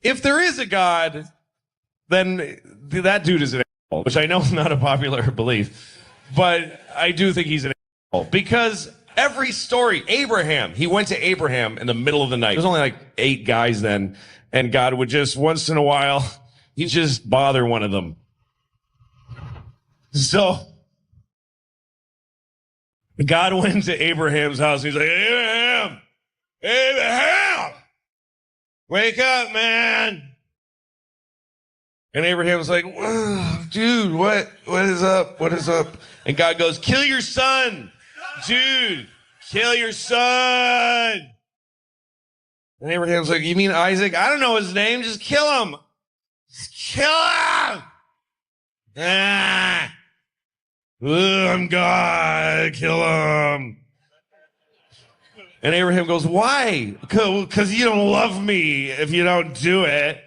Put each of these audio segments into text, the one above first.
if there is a God, then that dude is an asshole, which I know is not a popular belief, but I do think he's an asshole because every story, Abraham, he went to Abraham in the middle of the night. There's only like 8 guys then, and God would just once in a while, he'd just bother one of them. So God went to Abraham's house. And he's like, Abraham, wake up, man. And Abraham's like, dude, what is up? What is up? And God goes, kill your son, dude, kill your son. And Abraham's like, you mean Isaac? I don't know his name. Just kill him. Just kill him. I'm God. Kill him. And Abraham goes, why? Because you don't love me if you don't do it.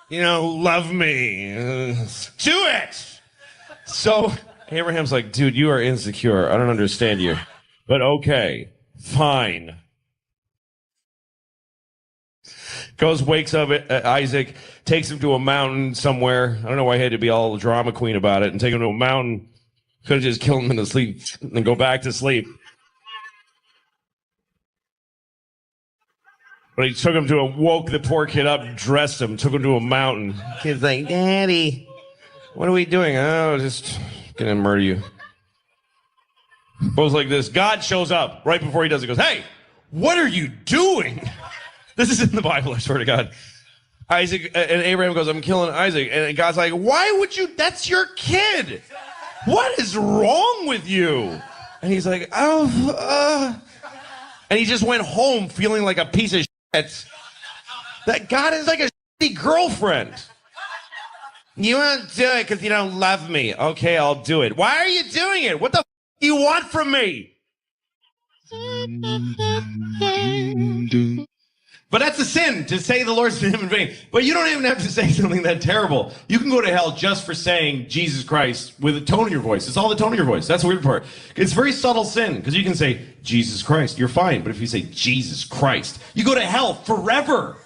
You don't love me. Do it. So Abraham's like, dude, you are insecure. I don't understand you. But okay, fine. Goes, wakes up Isaac, takes him to a mountain somewhere. I don't know why he had to be all drama queen about it and take him to a mountain. Could have just killed him in the sleep and go back to sleep. But he took him to woke the poor kid up, dressed him, took him to a mountain. Kid's like, Daddy, what are we doing? Oh, just gonna murder you. Goes like this. God shows up right before he does it. Goes, hey, what are you doing? This is in the Bible, I swear to God. Isaac and Abraham goes, I'm killing Isaac. And God's like, why would you? That's your kid. What is wrong with you? And he's like, and he just went home feeling like a piece of shit. That God is like a shitty girlfriend. You won't do it because you don't love me. Okay, I'll do it. Why are you doing it? What the do you want from me? But that's a sin, to say the Lord's name in vain. But you don't even have to say something that terrible. You can go to hell just for saying Jesus Christ with a tone in your voice. It's all the tone of your voice. That's the weird part. It's very subtle sin, because you can say, Jesus Christ, you're fine. But if you say, Jesus Christ, you go to hell forever.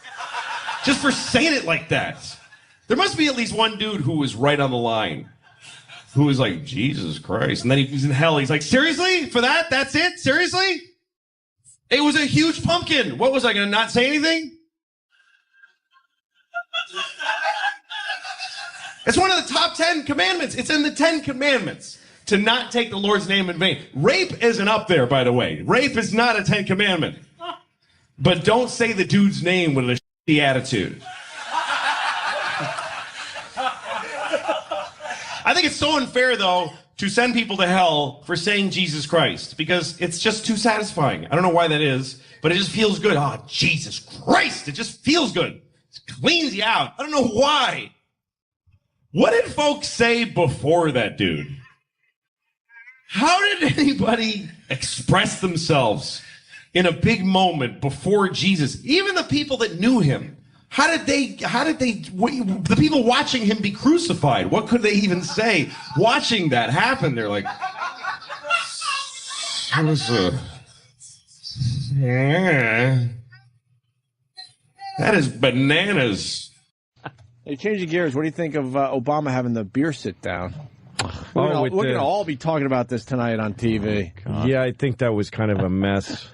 Just for saying it like that. There must be at least one dude who was right on the line. Who was like, Jesus Christ. And then he's in hell. He's like, seriously? For that? That's it? Seriously? It was a huge pumpkin. What was I going to not say anything? It's one of the top 10 commandments. It's in the 10 commandments to not take the Lord's name in vain. Rape isn't up there, by the way. Rape is not a 10 commandment. But don't say the dude's name with a shitty attitude. I think it's so unfair, though, to send people to hell for saying Jesus Christ, because it's just too satisfying. I don't know why that is, but it just feels good. Oh, Jesus Christ. It just feels good. It cleans you out. I don't know why. What did folks say before that dude? How did anybody express themselves in a big moment before Jesus? Even the people that knew him. How did the people watching him be crucified? What could they even say watching that happen? They're like, that is bananas. Hey, changing gears, what do you think of Obama having the beer sit down? We're going to all be talking about this tonight on TV. Yeah, I think that was kind of a mess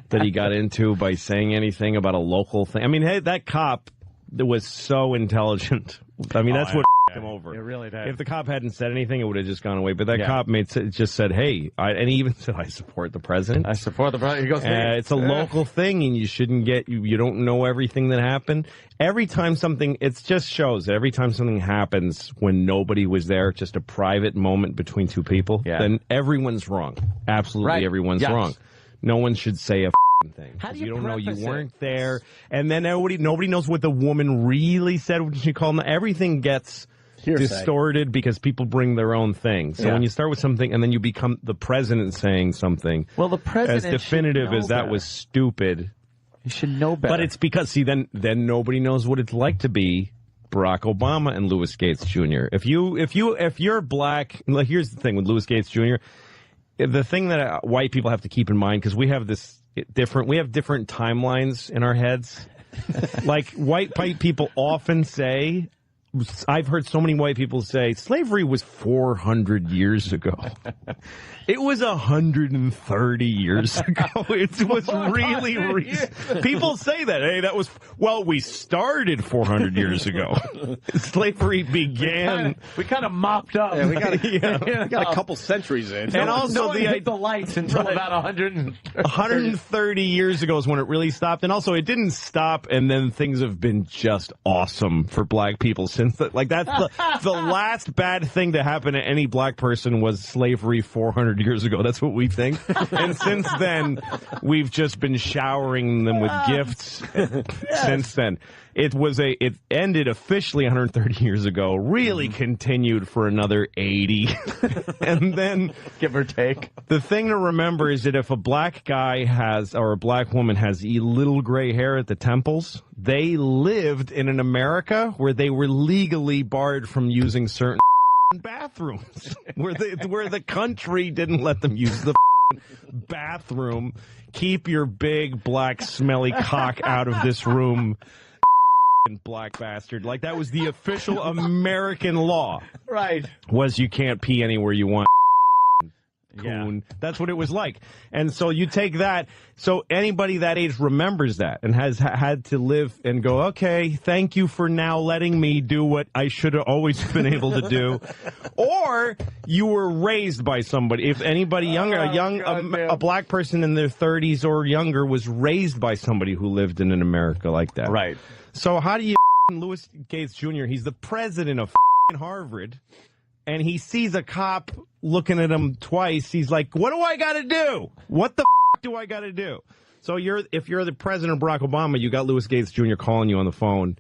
that he got into by saying anything about a local thing. I mean, hey, that cop was so intelligent. I mean, that's what him over. It really did. If the cop hadn't said anything, it would have just gone away. But that cop just said, hey, and he even said, I support the president. I support the president. He goes, it's a local thing, and you shouldn't you don't know everything that happened. Every time it just shows that every time something happens when nobody was there, just a private moment between two people, then everyone's wrong. Absolutely everyone's wrong. No one should say a thing. How do you don't know you preface weren't there, and then nobody knows what the woman really said when she called him. Everything gets distorted because people bring their own thing. So when you start with something and then you become the president saying something, well, the president as definitive as that was stupid, you should know better. But it's because then nobody knows what it's like to be Barack Obama and Louis Gates Jr. If you're black, like here's the thing with Louis Gates Jr. The thing that white people have to keep in mind, because we have different timelines in our heads. Like, white people often say, I've heard so many white people say, slavery was 400 years ago. It was 130 years ago. It was really recent. People say that. Hey, that was, well, we started 400 years ago. Slavery began. We kind of mopped up. Yeah, we got a couple centuries in. And also the lights until about 130 years ago is when it really stopped. And also, it didn't stop, and then things have been just awesome for black people since. Like, that's the last bad thing to happen to any black person was slavery 400 years ago. That's what we think. And since then, we've just been showering them with gifts. Since then, it ended officially 130 years ago, really continued for another 80. And then, give or take. The thing to remember is that if a black guy or a black woman has little gray hair at the temples, they lived in an America where they were legally barred from using certain bathrooms, where the country didn't let them use the bathroom. Keep your big, black, smelly cock out of this room, black bastard. Like, that was the official American law. Right. Was you can't pee anywhere you want. Coon. Yeah. That's what it was like. And so you take that. So anybody that age remembers that and has had to live and go, okay, thank you for now letting me do what I should have always been able to do. Or you were raised by somebody. If anybody younger, a black person in their 30s or younger was raised by somebody who lived in an America like that. Right. So how do you, Louis Gates Jr., he's the president of Harvard, and he sees a cop looking at him twice. He's like, what do I got to do? What the do I got to do? So if you're the president of Barack Obama, you got Louis Gates Jr. calling you on the phone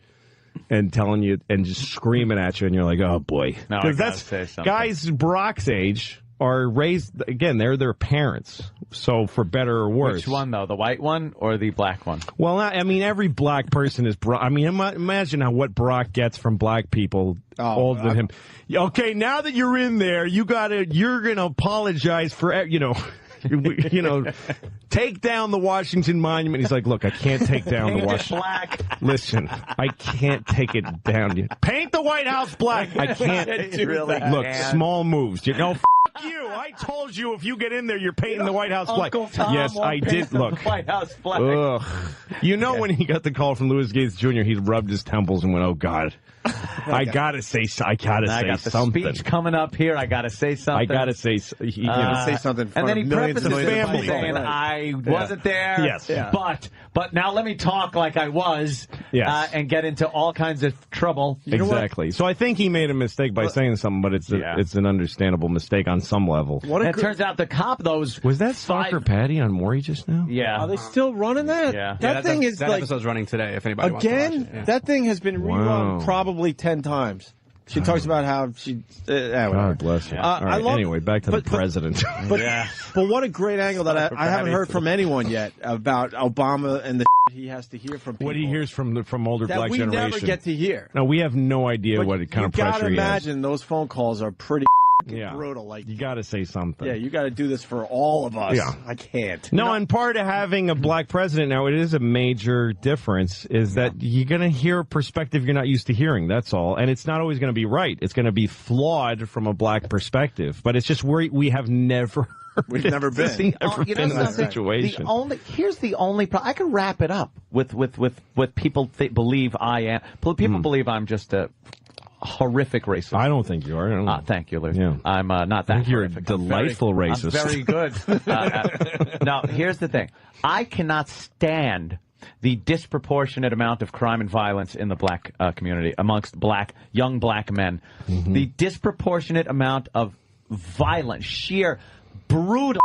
and telling you and just screaming at you, and you're like, oh, boy. No, because that's guys Barack's age are raised, again, they're their parents. So for better or worse. Which one, though? The white one or the black one? Well, I mean, every black person is Barack. I mean, imagine what Barack gets from black people older than him. Okay, now that you're in there, you're going to apologize for, take down the Washington Monument. He's like, look, I can't take down the Washington. Black. Listen, I can't take it down. Paint the White House black. I can't. Look, small moves. You. I told you if you get in there, you're painting the White House black. Yes, I did. Look. White House black. Ugh. When he got the call from Louis Gates Jr., he rubbed his temples and went, oh, God. I gotta say something. Speech coming up here. I gotta say something. I gotta say something. Say something. And then he prefaced his family saying, Right. "I wasn't there, yes, but now let me talk like I was, and get into all kinds of trouble." Exactly. So I think he made a mistake by saying something, but it's an understandable mistake on some level. It turns out the cop was that Stalker Patty on Maury just now? Yeah. Are they still running that? Yeah. That thing is that like episode's running today. If anybody wants to watch it. That thing has been rerun probably 10 times. She talks about how she. God bless her. Anyway, back to the president. But what a great angle that I haven't heard from anyone yet about Obama and the he has to hear from people. What he hears from older black generation. That we never get to hear. No, we have no idea what kind of pressure he has. You got to imagine those phone calls are pretty brutal. Like, you got to say something. Yeah, you got to do this for all of us. Yeah. I can't. No, and part of having a black president now, it is a major difference, is that you're going to hear a perspective you're not used to hearing. That's all. And it's not always going to be right. It's going to be flawed from a black perspective. But it's just we have never. We've never been. In that situation. Here's the only problem. I can wrap it up with people believe I am. People believe I'm just a horrific racist. I don't think you are. Thank you, Lou. Yeah. I'm not that. I think you're a delightful racist. I'm very good. Now, here's the thing. I cannot stand the disproportionate amount of crime and violence in the black community amongst young black men. Mm-hmm. The disproportionate amount of violence, sheer brutal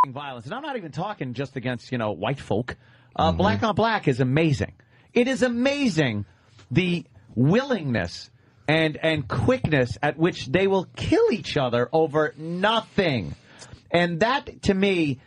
violence. And I'm not even talking just against, white folk. Black on black is amazing. It is amazing the willingness and quickness at which they will kill each other over nothing. And that, to me,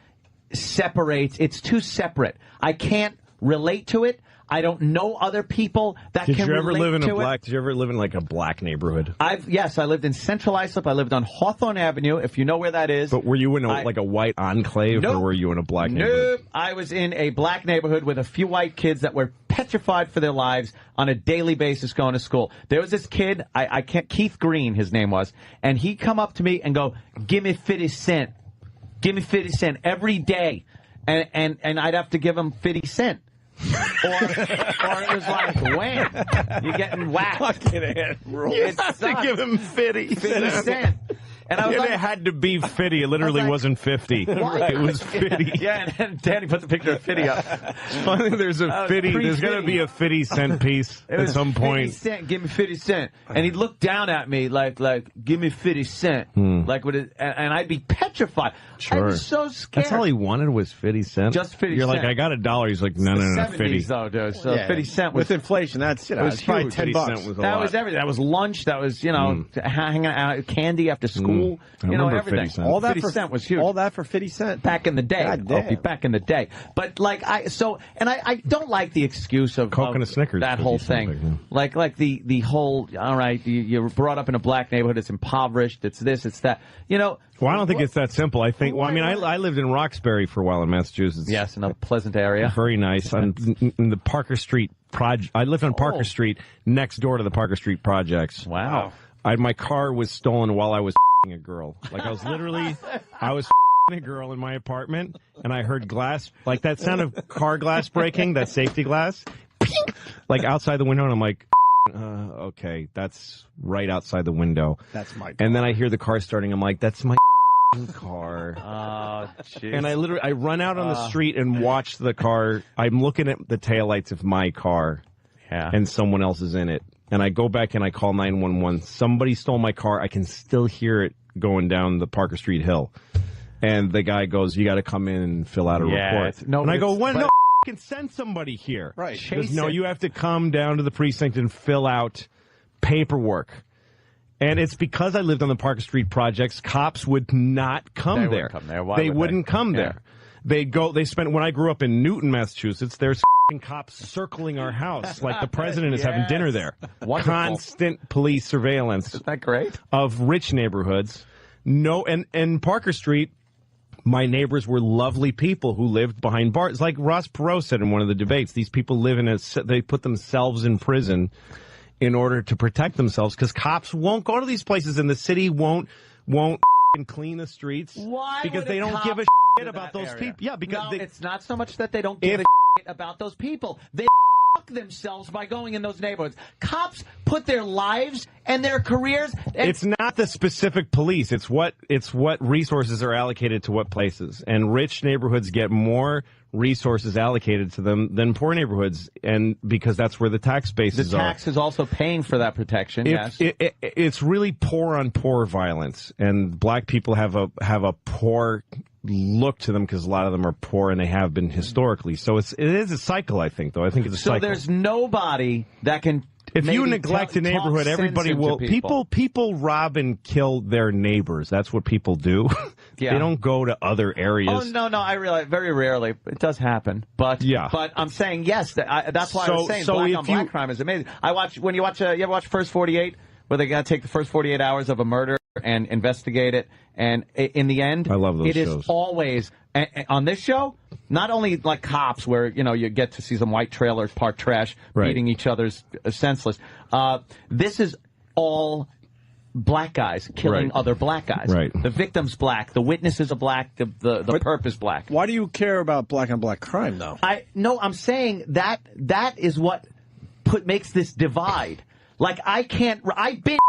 separates. It's too separate. I can't relate to it. I don't know other people that can relate to it. Did you ever live in like a black neighborhood? Yes, I lived in Central Islip. I lived on Hawthorne Avenue, if you know where that is. But were you in like a white enclave, or were you in a black neighborhood? Nope. I was in a black neighborhood with a few white kids that were petrified for their lives on a daily basis going to school. There was this kid, Keith Green, his name was, and he'd come up to me and go, "Give me 50 cents. Give me 50 cents every day." And I'd have to give him 50 cents. or it was like, wham, you're getting whacked. Fucking head roll. You have to give him 50 cents. And I was it had to be 50. It literally wasn't 50. Right. It was 50. Yeah, and then Danny put the picture of 50 up. I think there's a 50. There's got to be a 50-cent piece at some point. 50 cent, give me 50 cents. And he'd look down at me like, give me 50 cents. Like, and I'd be petrified. Sure. I was so scared. That's all he wanted was 50 cents? Just 50 You're cents. like, I got $1. He's like, no, 50. though, dude. So 50 cents was... With inflation, that's, it was probably huge. $10. That was everything. That was lunch. That was, hanging out, candy after school. Everything. All that 50 cents was huge. All that for 50 cents? Back in the day. God damn. Back in the day. But, I don't like the excuse of... Coke and a Snickers. That whole thing. Like the whole, all right, you're brought up in a black neighborhood, it's impoverished, it's this, it's that. Well, I don't think it's that simple. I think, I lived in Roxbury for a while in Massachusetts. Yes, in a pleasant area. Very nice. In the Parker Street project. I lived on Parker Street, next door to the Parker Street projects. Wow. My car was stolen while I was a girl. Like, I was a girl in my apartment, and I heard glass, like that sound of car glass breaking, that safety glass, like outside the window, and I'm like, okay, that's right outside the window. That's my car. And then I hear the car starting. I'm like, that's my car. Jeez. And I run out on the street and watch the car. I'm looking at the taillights of my car, and someone else is in it. And I go back and I call 911. Somebody stole my car. I can still hear it going down the Parker Street hill. And the guy goes, "You got to come in and fill out a report." And I go, "What? No, can send somebody here." Right. He goes, "No, you have to come down to the precinct and fill out paperwork." And it's because I lived on the Parker Street projects, cops would not come there. They wouldn't come there. When I grew up in Newton, Massachusetts, there's cops circling our house like the president is having dinner there. Wonderful. Constant police surveillance. Isn't that great? Of rich neighborhoods. And Parker Street, my neighbors were lovely people who lived behind bars. Like Ross Perot said in one of the debates, these people they put themselves in prison in order to protect themselves because cops won't go to these places and the city won't clean the streets. Why? Because they don't give a shit about those people. Yeah, because it's not so much that they don't give a shit about those people. They fuck themselves by going in those neighborhoods. Cops put their lives and their careers. It's not the specific police. It's what resources are allocated to what places. And rich neighborhoods get more resources allocated to them than poor neighborhoods, and because that's where the tax bases are. The tax is also paying for that protection. Yes, it's really poor on poor violence, and black people have a poor look to them because a lot of them are poor and they have been historically. So it is a cycle, I think, though. I think it's a cycle. So there's nobody that can. If you neglect a neighborhood, everybody will. People rob and kill their neighbors. That's what people do. Yeah. They don't go to other areas. Oh no, I realize very rarely it does happen. But I'm saying yes. That's why I was saying black on black crime is amazing. You ever watch First 48, where they got to take the first 48 hours of a murder and investigate it, and in the end, I love those shows. It is always on this show. Not only like cops, where you get to see some white trailers parked trash, beating each other's senseless. This is all black guys killing other black guys. Right. The victim's black, the witnesses are black, the perp is black. Why do you care about black on black crime, though? I'm saying that is what makes this divide. Like I've been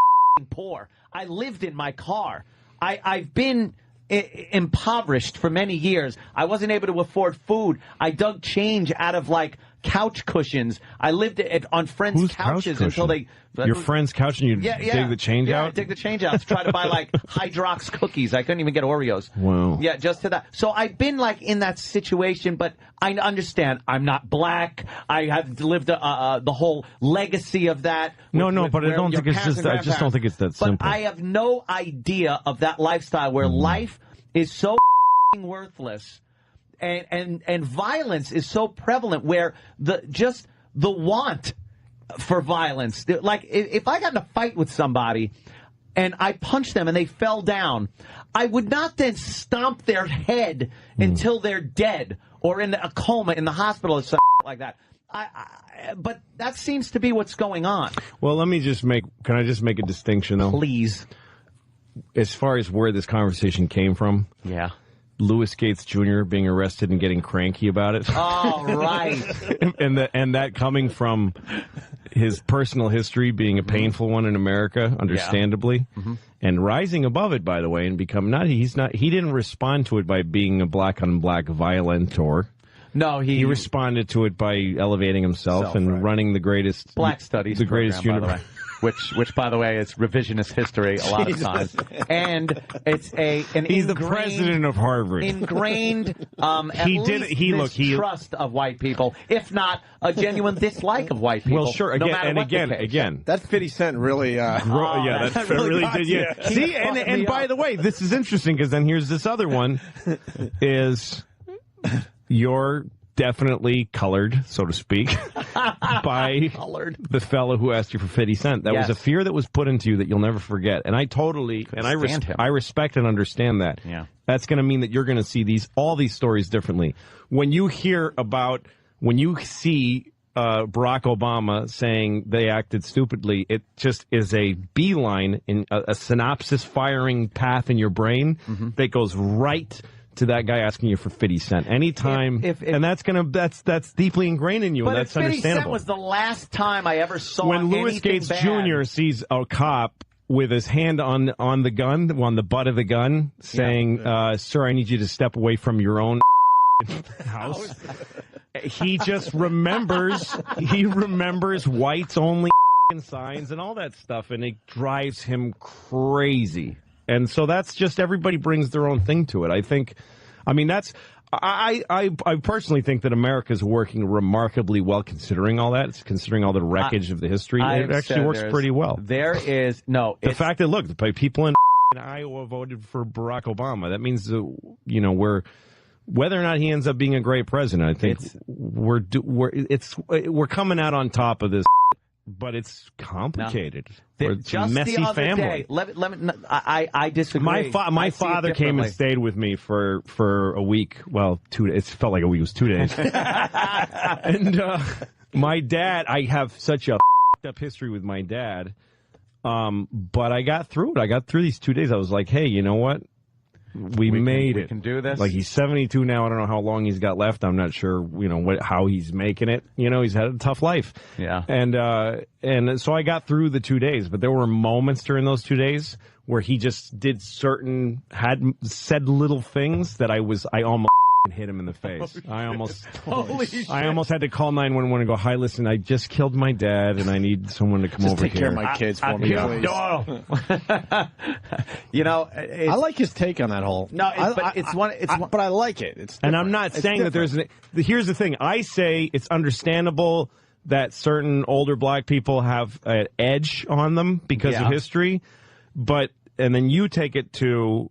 poor. I lived in my car. I've been impoverished for many years. I wasn't able to afford food. I dug change out of couch cushions. I lived on friends' couches until they... Your friend's couch and you dig the change out? Yeah, I dig the change out to try to buy Hydrox cookies. I couldn't even get Oreos. Wow. Yeah, just to that. So I've been in that situation, but I understand I'm not black. I have lived the whole legacy of that. But I don't think it's just. I just don't think it's that simple. But I have no idea of that lifestyle where life is so worthless, and violence is so prevalent, where the want for violence. Like, if I got in a fight with somebody and I punched them and they fell down, I would not then stomp their head until they're dead or in a coma in the hospital or something like that. But that seems to be what's going on. Well, can I just make a distinction, though? Please. As far as where this conversation came from. Yeah. Louis Gates Jr. being arrested and getting cranky about it. Oh, right. and that coming from his personal history being a painful one in America, understandably, and rising above it, by the way, and he didn't respond to it by being a black on black violentor. No, he responded to it by elevating himself and running the greatest Black Studies the greatest program, by the way. Which, by the way, is revisionist history a lot of times, and it's he's the president of Harvard. Ingrained, mistrust of white people, if not a genuine dislike of white people. Well, sure, again, that 50 Cent really, that really did. Yeah. See, and by the way, this is interesting because then here's this other one: is you're definitely colored, so to speak, by the fellow who asked you for 50 Cent. That was a fear that was put into you that you'll never forget. And I totally, I respect and understand that. Yeah. That's going to mean that you're going to see all these stories differently. When you see Barack Obama saying they acted stupidly, it just is a beeline in a synopsis firing path in your brain that goes right to that guy asking you for 50 Cent anytime, and that's deeply ingrained in you, and that's understandable. But 50 Cent was the last time I ever saw when Louis Gates Jr. sees a cop with his hand on the gun, on the butt of the gun, saying, "Sir, I need you to step away from your own house." He just remembers. He remembers whites only signs and all that stuff, and it drives him crazy. And so that's just everybody brings their own thing to it. I personally think that America's working remarkably well considering all that. It's considering all the wreckage of the history. It actually works pretty well. The fact that, look, the people in Iowa voted for Barack Obama. That means, whether or not he ends up being a great president, I think we're coming out on top of this. But it's complicated. It's a messy family. I disagree. My father came and stayed with me for a week. Well, 2 days. It felt like a week. It was 2 days. And my dad, I have such a up history with my dad. But I got through it. I got through these 2 days. I was like, hey, you know what? We made it. We can do this. Like, he's 72 now. I don't know how long he's got left. I'm not sure, how he's making it. He's had a tough life. Yeah. And so I got through the 2 days, but there were moments during those 2 days where he just said little things that I almost hit him in the face. I almost had to call 911 and go, "Hi, listen, I just killed my dad, and I need someone to come over here. Take care of my kids for me, please." I like his take on that whole. No, but I like it. And I'm not saying that there's. Here's the thing. I say it's understandable that certain older black people have an edge on them because of history, and then you take it to.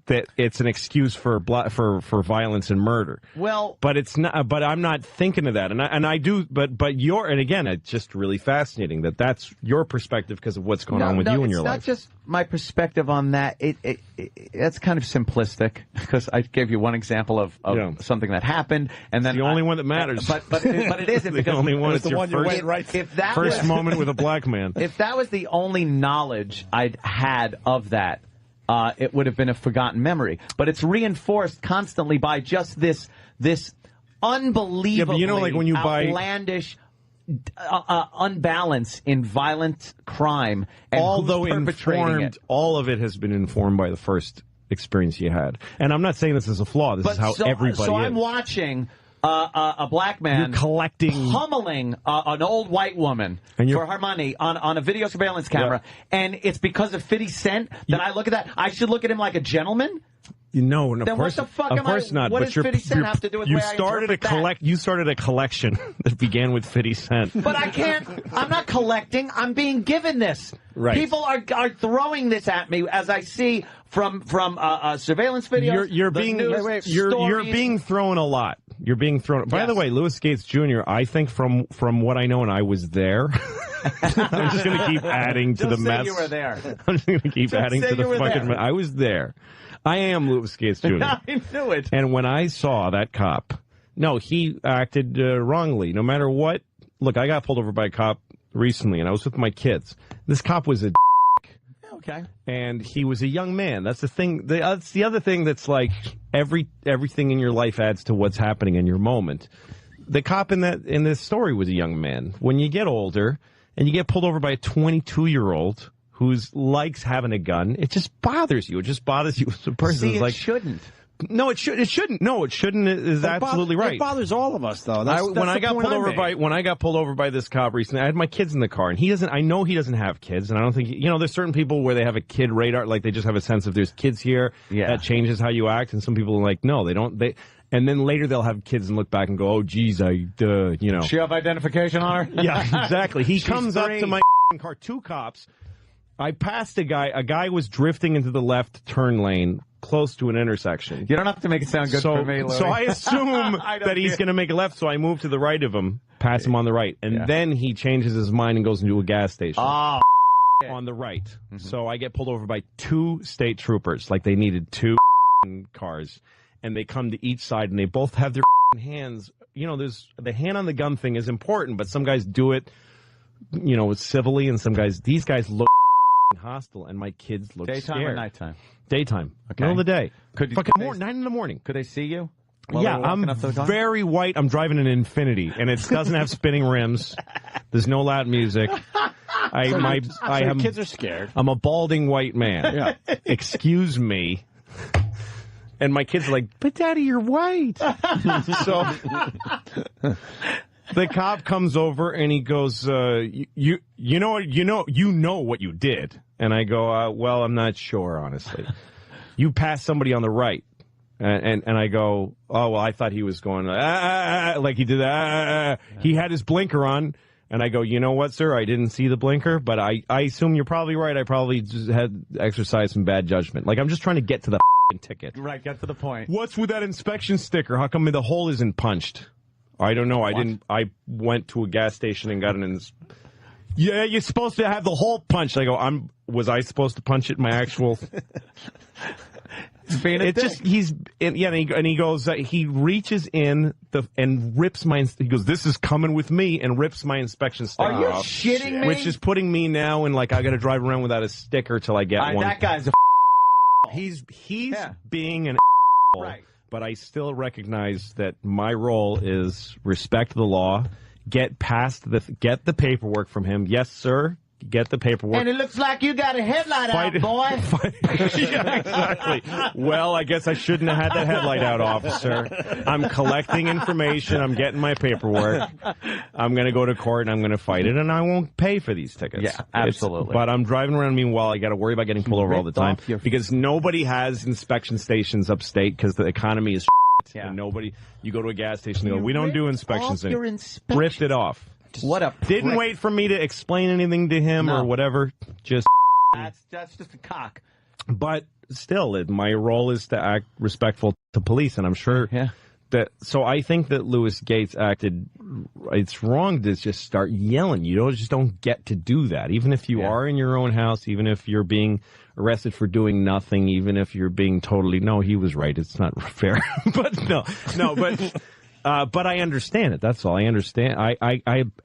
That it's an excuse for violence and murder. Well, but it's not. But I'm not thinking of that, and I do. But again, it's just really fascinating that that's your perspective because of what's going on with you in your life. It's not just my perspective on that. That's kind of simplistic because I gave you one example of something that happened, and then it's the only one that matters. But it isn't because the only one. It's the one you went right. First moment with a black man. If that was the only knowledge I'd had of that. It would have been a forgotten memory. But it's reinforced constantly by just this unbelievably outlandish unbalance in violent crime. And although perpetrating it. All of it has been informed by the first experience you had. And I'm not saying this is a flaw. This is how everybody is. So I'm watching... a black man pummeling an old white woman for her money on a video surveillance camera, and it's because of 50 Cent that I look at that. I should look at him like a gentleman? No, then of course, what the fuck of course not. What but does 50 Cent have to do with the way I interpret that? You started a collection that began with 50 Cent. But I'm not collecting. I'm being given this. Right. People are throwing this at me as I see from surveillance videos. You're being thrown a lot. You're being thrown. By the way, Louis Gates Jr., I think from what I know, and I was there, I'm just going to keep adding to the mess. You were there. I'm just going to keep adding to the fucking mess. I was there. I am Louis Gates Jr. I knew it. And when I saw that cop, no, he acted wrongly. No matter what. Look, I got pulled over by a cop recently, and I was with my kids. This cop was a okay. And he was a young man. That's the thing. That's the other thing that's like everything in your life adds to what's happening in your moment. The cop in this story was a young man. When you get older and you get pulled over by a 22-year-old who likes having a gun, it just bothers you. It just bothers you as a person. See, it shouldn't. No, it shouldn't. No, it shouldn't. Is absolutely right. It bothers all of us, though. When I got pulled over by this cop recently, I had my kids in the car, and he doesn't. I know he doesn't have kids, and I don't think there's certain people where they have a kid radar, like they just have a sense of there's kids here. Yeah. That changes how you act, and some people are like, no, they don't. And then later they'll have kids and look back and go, oh, geez, She have identification on her? Yeah, exactly. He comes up to my car, two cops. I passed a guy. A guy was drifting into the left turn lane close to an intersection. You don't have to make it sound good for me, Louis. So I assume that he's going to make a left, so I move to the right of him, pass him on the right, and then he changes his mind and goes into a gas station. Oh, on the right. Mm-hmm. So I get pulled over by two state troopers, like they needed two cars, and they come to each side, and they both have their hands. There's the hand on the gun thing is important, but some guys do it, civilly, and these guys look hostile, and my kids look daytime scared. Or nighttime? Daytime. Okay. Middle of the day. 9 in the morning. Could they see you? Yeah, I'm very white. I'm driving an Infinity, and it doesn't have spinning rims. There's no loud music. Kids are scared. I'm a balding white man. Yeah. Excuse me. And my kids are like, but Daddy, you're white. So the cop comes over and he goes, you know what you did. And I go, well, I'm not sure, honestly. You passed somebody on the right. And I go, oh, well, I thought he was going, like he did that. He had his blinker on. And I go, you know what, sir? I didn't see the blinker, but I assume you're probably right. I probably just had exercised some bad judgment. Like, I'm just trying to get to the ticket. Right, get to the point. What's with that inspection sticker? How come the hole isn't punched? I don't know. What? I went to a gas station and got yeah, you're supposed to have the hole punched. I go, was I supposed to punch it in my actual... And he goes, he reaches in and rips he goes, this is coming with me, and rips my inspection sticker off. Are you shitting me? Which is putting me now in, like, I got to drive around without a sticker till I get one. That guy's a He's being an right. But I still recognize that my role is respect the law, get the paperwork from him. Yes, sir. Get the paperwork. And it looks like you got a headlight out, boy. Yeah, exactly. Well, I guess I shouldn't have had that headlight out, officer. I'm collecting information. I'm getting my paperwork. I'm going to go to court and I'm going to fight it, and I won't pay for these tickets. Yeah, absolutely. But I'm driving around. Meanwhile, I got to worry about getting pulled over all the time because nobody has inspection stations upstate because the economy is yeah. And you go to a gas station and go, we don't do inspections anymore. Ripped it off. What a prick. Didn't wait for me to explain anything to him or whatever. Just that's just a cock. But still, my role is to act respectful to police, and I'm sure that. So I think that Louis Gates acted. It's wrong to just start yelling. You just don't get to do that. Even if you are in your own house, even if you're being arrested for doing nothing, even if you're being totally. No, he was right. It's not fair. But but I understand it. That's all. I understand. I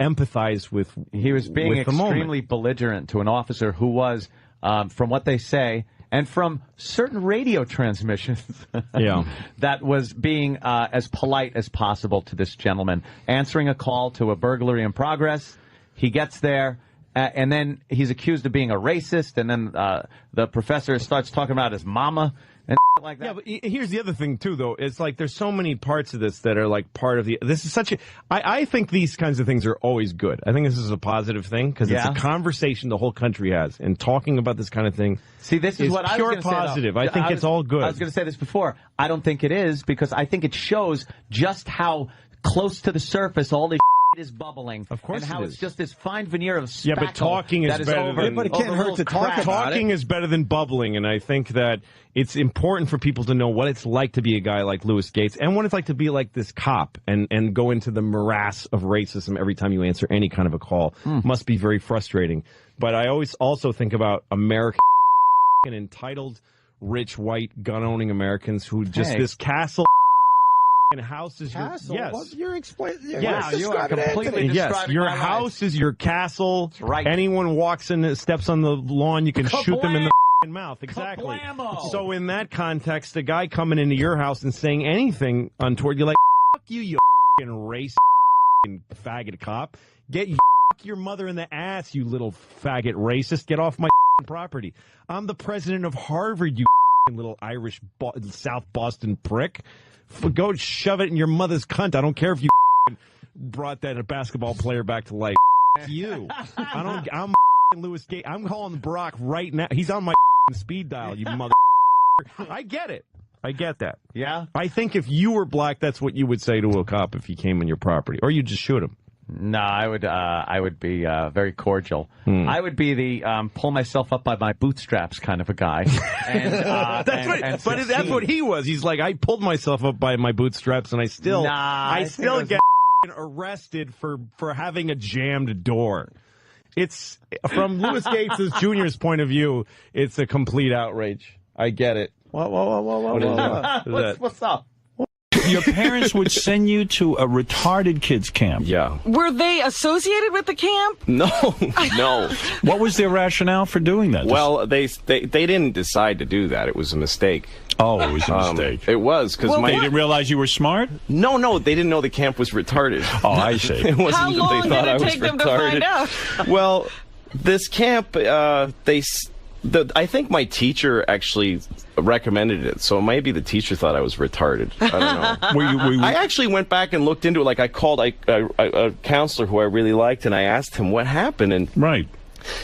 empathize with. He was being extremely belligerent to an officer who was, from what they say, and from certain radio transmissions, that was being as polite as possible to this gentleman, answering a call to a burglary in progress. He gets there. And then he's accused of being a racist, and then the professor starts talking about his mama and like that. Yeah, but here's the other thing, too, though. It's like there's so many parts of this that are like part of the... This is such a... I think these kinds of things are always good. I think this is a positive thing because it's a conversation the whole country has, and talking about this kind of thing. See, this is what I was pure positive. I think it's all good. I was going to say this before. I don't think it is because I think it shows just how close to the surface all this is bubbling. Of course and how it it's is. just this fine veneer of spackle. Yeah, but talking is that is better over, than... But it can't hurt to talk about it. Talking is better than bubbling, and I think that it's important for people to know what it's like to be a guy like Louis Gates and what it's like to be like this cop and go into the morass of racism every time you answer any kind of a call. Must be very frustrating. But I always also think about American entitled, rich, white, gun-owning Americans who just this castle and house is Castle? yes. What, you're explaining. Wow, you are completely Yes, describing your my house life. is your castle. That's right. Anyone walks in, steps on the lawn, you can shoot them in the mouth. Exactly. Kablamo! So in that context, a guy coming into your house and saying anything untoward, you're like, fuck you race faggot cop. Get your mother in the ass, you little faggot racist. Get off my property. I'm the president of Harvard, you little Irish South Boston prick. Go shove it in your mother's cunt. I don't care if you brought that basketball player back to life. You. I'm Louis Gates. I'm calling Barack right now. He's on my speed dial, you mother. I get it. I get that. Yeah? I think if you were black, that's what you would say to a cop if he came on your property. Or you just shoot him. No, I would be very cordial. I would be the pull myself up by my bootstraps kind of a guy. And, that's what he was. He's like, I pulled myself up by my bootstraps, and I still get arrested for having a jammed door. It's from Louis Gates' Jr.'s point of view. It's a complete outrage. I get it. Whoa. What's up? Your parents would send you to a retarded kids camp. Yeah. Were they associated with the camp? No. What was their rationale for doing that? Well, they didn't decide to do that. It was a mistake. Oh, it was a mistake. It was because They didn't realize you were smart? No, they didn't know the camp was retarded. Oh, I see. It wasn't How that long they thought did I it was take them retarded. to find out? Well, this camp, I think my teacher actually recommended it, so maybe the teacher thought I was retarded. I don't know. I actually went back and looked into it. Like, I called a counselor who I really liked, and I asked him what happened. And right.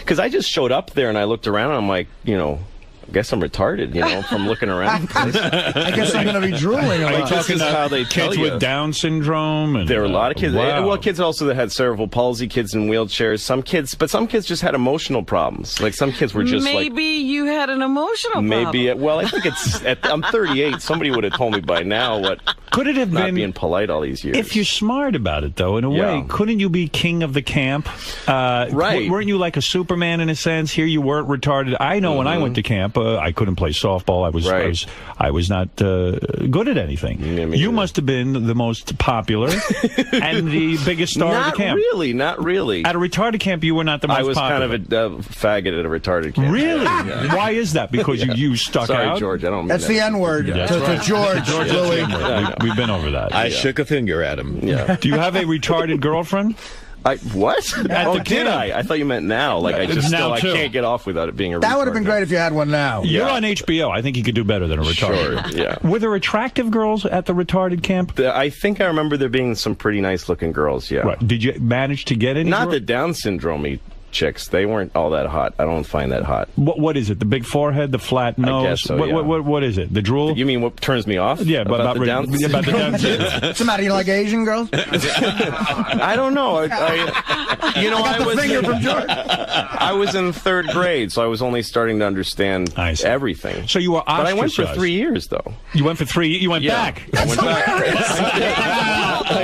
Because I just showed up there, and I looked around, and I'm like, I guess I'm retarded, from looking around. I guess I'm going to be drooling. Are you talking about how they kids with Down syndrome? And, there were a lot of kids. Wow. Well, kids also that had cerebral palsy, kids in wheelchairs. Some kids just had emotional problems. Like, some kids were just Maybe you had an emotional problem. Well, I think I'm 38. Somebody would have told me by now what. Could it have not been being polite all these years? If you're smart about it, though, in a way, couldn't you be king of the camp? Right. Weren't you like a Superman in a sense? Here you weren't retarded. I know when I went to camp, I couldn't play softball. I was not good at anything. Yeah, you must have been the most popular and the biggest star of the camp. Not really. At a retarded camp, you were not the most popular. I was kind of a faggot at a retarded camp. Really? Yeah. Why is that? Because you stuck out? Sorry, George. I don't mean That's that. the N-word to George. Louis. We've been over that. I shook a finger at him. Yeah. Do you have a retarded girlfriend? What? the Did I? I thought you meant now. Like, I can't get off without it being a That retard. would have been great if you had one now. You're on HBO. I think you could do better than a retarded. Sure, yeah. Were there attractive girls at the retarded camp? I think I remember there being some pretty nice-looking girls, yeah. Right. Did you manage to get any? Not the Down syndrome chicks. They weren't all that hot. I don't find that hot. What is it? The big forehead, the flat nose? I guess so, yeah. What is it? The drool? You mean what turns me off? Yeah, but about the Down syndrome? about the Down syndrome. What's the matter? You like Asian girls? I don't know. I was finger from George. I was in 3rd grade, so I was only starting to understand everything. So you were ostracized. But I went for 3 years, though. You went for 3 years? You went back? I went back.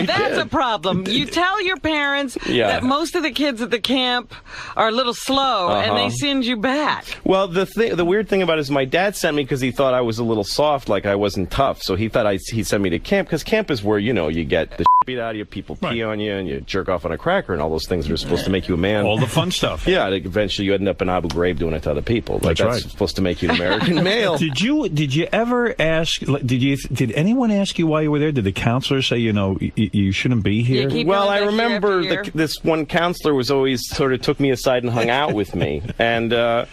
That's a problem. You tell your parents that most of the kids at the camp are a little slow, and they send you back. Well, the weird thing about it is my dad sent me because he thought I was a little soft, like I wasn't tough. So he thought he sent me to camp, because camp is where, you get the beat out of you, people pee on you, and you jerk off on a cracker, and all those things that are supposed to make you a man. All the fun stuff. Yeah, eventually you end up in Abu Ghraib doing it to other people. Like, that's supposed to make you an American male. Did you ever ask? Did anyone ask you while you were there? Did the counselor say, you shouldn't be here? Well, I remember this one counselor was always sort of took me aside and hung out with me, and I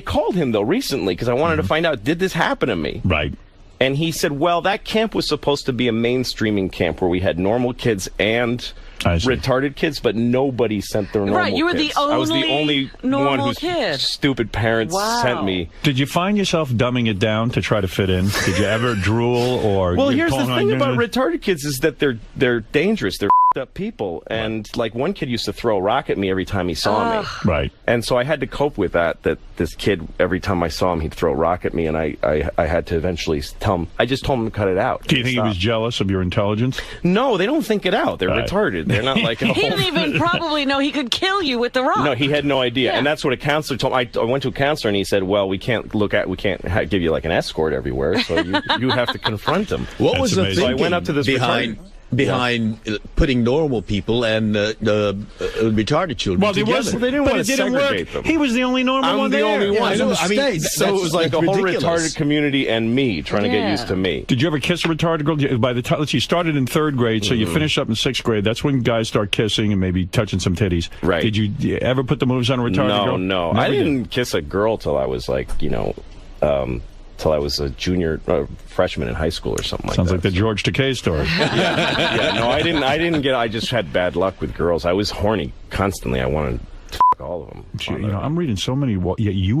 called him though recently because I wanted to find out, did this happen to me? Right. And he said, well, that camp was supposed to be a mainstreaming camp where we had normal kids and retarded kids, but nobody sent their normal kids. Right, you were the only I was the only one whose stupid parents sent me. Did you find yourself dumbing it down to try to fit in? Did you ever drool or... Well, here's the thing about retarded kids is that they're dangerous. They're up people, and like one kid used to throw a rock at me every time he saw me. Right. And so I had to cope with that this kid, every time I saw him, he'd throw a rock at me, and I had to eventually tell him. I just told him to cut it out. Do you think he was jealous of your intelligence? No, they don't think it out. They're retarded. They're not like he didn't even probably know he could kill you with the rock. No, he had no idea. Yeah. And that's what a counselor told me. I went to a counselor, and he said, well, we can't give you like an escort everywhere, so you have to confront him. What was the thinking so I went up to this behind putting normal people and retarded children together? They didn't want to segregate them. He was the only normal one there. I'm the only one. Yeah, so it was like a whole retarded community and me trying to get used to me. Did you ever kiss a retarded girl? By the time, let's see, you started in 3rd grade, so you finished up in 6th grade. That's when guys start kissing and maybe touching some titties. Right. Did you ever put the moves on a retarded girl? No. I didn't kiss a girl till I was like, till I was a freshman in high school or something like that. Sounds like the George Takei story. No, I didn't I just had bad luck with girls. I was horny constantly. I wanted to f all of them. I'm reading so many.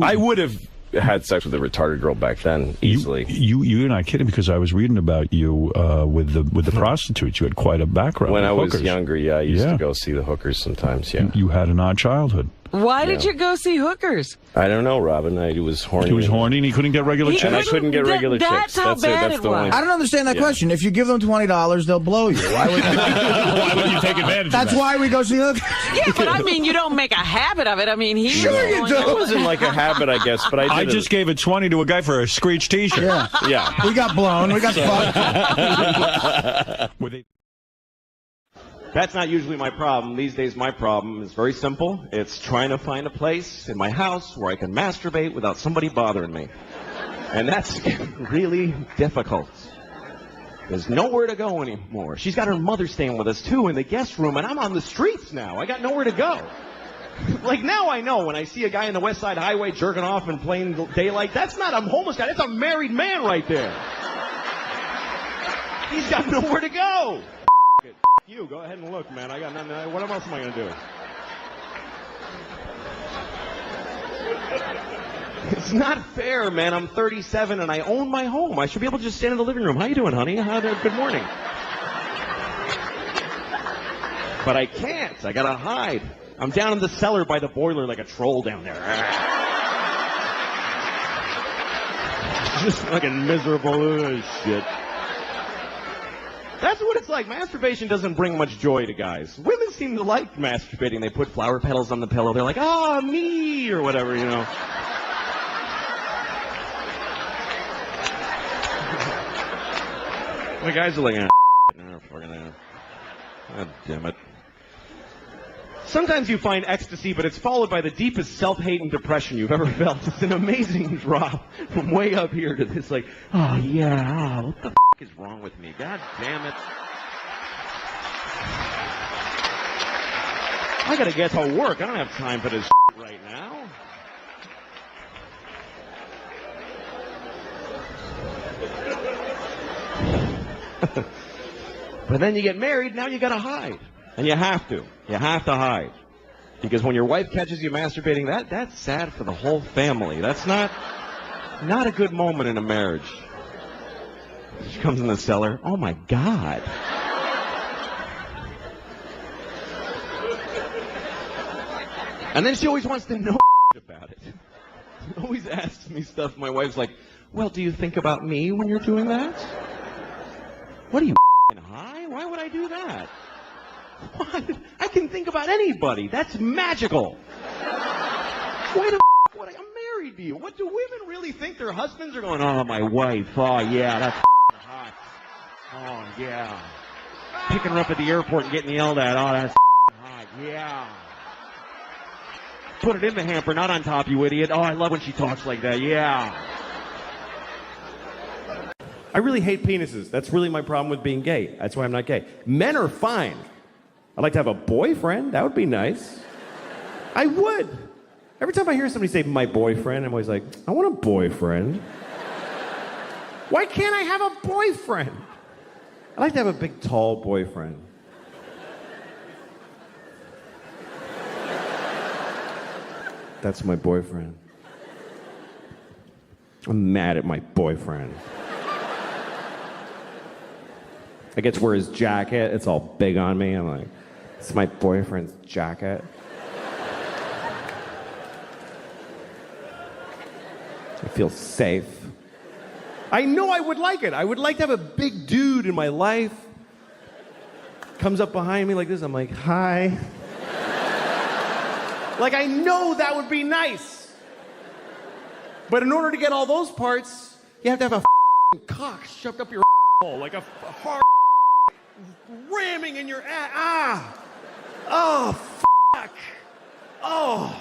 I would have had sex with a retarded girl back then easily. You're not kidding, because I was reading about you with the prostitutes. You had quite a background. When I was hookers. younger, I used to go see the hookers sometimes. Yeah. You had an odd childhood. Why did you go see hookers? I don't know, Robin. I was horny. He was horny and he couldn't get regular chicks. And I couldn't get regular chicks. That's how bad it was. I don't understand that question. If you give them $20, they'll blow you. Why would you take advantage of that? That's why we go see hookers. Yeah, but I mean, you don't make a habit of it. I mean, Sure you do. It wasn't like a habit, I guess, but I just gave it 20 to a guy for a Screech t-shirt. Yeah. We got blown. We got fucked. That's not usually my problem. These days, my problem is very simple. It's trying to find a place in my house where I can masturbate without somebody bothering me. And that's really difficult. There's nowhere to go anymore. She's got her mother staying with us, too, in the guest room, and I'm on the streets now. I got nowhere to go. Like, now I know when I see a guy in the West Side Highway jerking off in plain daylight, that's not a homeless guy. That's a married man right there. He's got nowhere to go. You go ahead and look, man. I got nothing. What else am I going to do? It's not fair, man. I'm 37 and I own my home. I should be able to just stand in the living room. How you doing, honey? Good morning. But I can't. I gotta hide. I'm down in the cellar by the boiler like a troll down there. Just fucking miserable shit. That's what it's like. Masturbation doesn't bring much joy to guys. Women seem to like masturbating. They put flower petals on the pillow. They're like, me, or whatever, you know. The guys are like, God damn it. Sometimes you find ecstasy, but it's followed by the deepest self-hate and depression you've ever felt. It's an amazing drop from way up here to this, like, what the f*** is wrong with me? God damn it. I gotta get to work. I don't have time for this shit right now. But then you get married, now you gotta hide. And you have to. You have to hide. Because when your wife catches you masturbating, that's sad for the whole family. That's not a good moment in a marriage. She comes in the cellar. Oh my God. And then she always wants to know about it. She always asks me stuff. My wife's like, well, do you think about me when you're doing that? What are you high? Why would I do that? What? I can think about anybody. That's magical. Why the would I? I'm married to you. What do women really think their husbands are going, oh, my wife. Oh, yeah, that's hot. Oh, yeah. Picking her up at the airport and getting yelled at. Oh, that's hot. Yeah. Put it in the hamper, not on top, you idiot. Oh, I love when she talks like that. Yeah. I really hate penises. That's really my problem with being gay. That's why I'm not gay. Men are fine. I'd like to have a boyfriend. That would be nice. I would. Every time I hear somebody say, my boyfriend, I'm always like, I want a boyfriend. Why can't I have a boyfriend? I'd like to have a big, tall boyfriend. That's my boyfriend. I'm mad at my boyfriend. I get to wear his jacket. It's all big on me. I'm like, it's my boyfriend's jacket. I feel safe. I know I would like it. I would like to have a big dude in my life. Comes up behind me like this. I'm like, hi. Like, I know that would be nice. But in order to get all those parts, you have to have a cock shoved up your hole, like a hard ramming in your ass. Oh, fuck. Oh,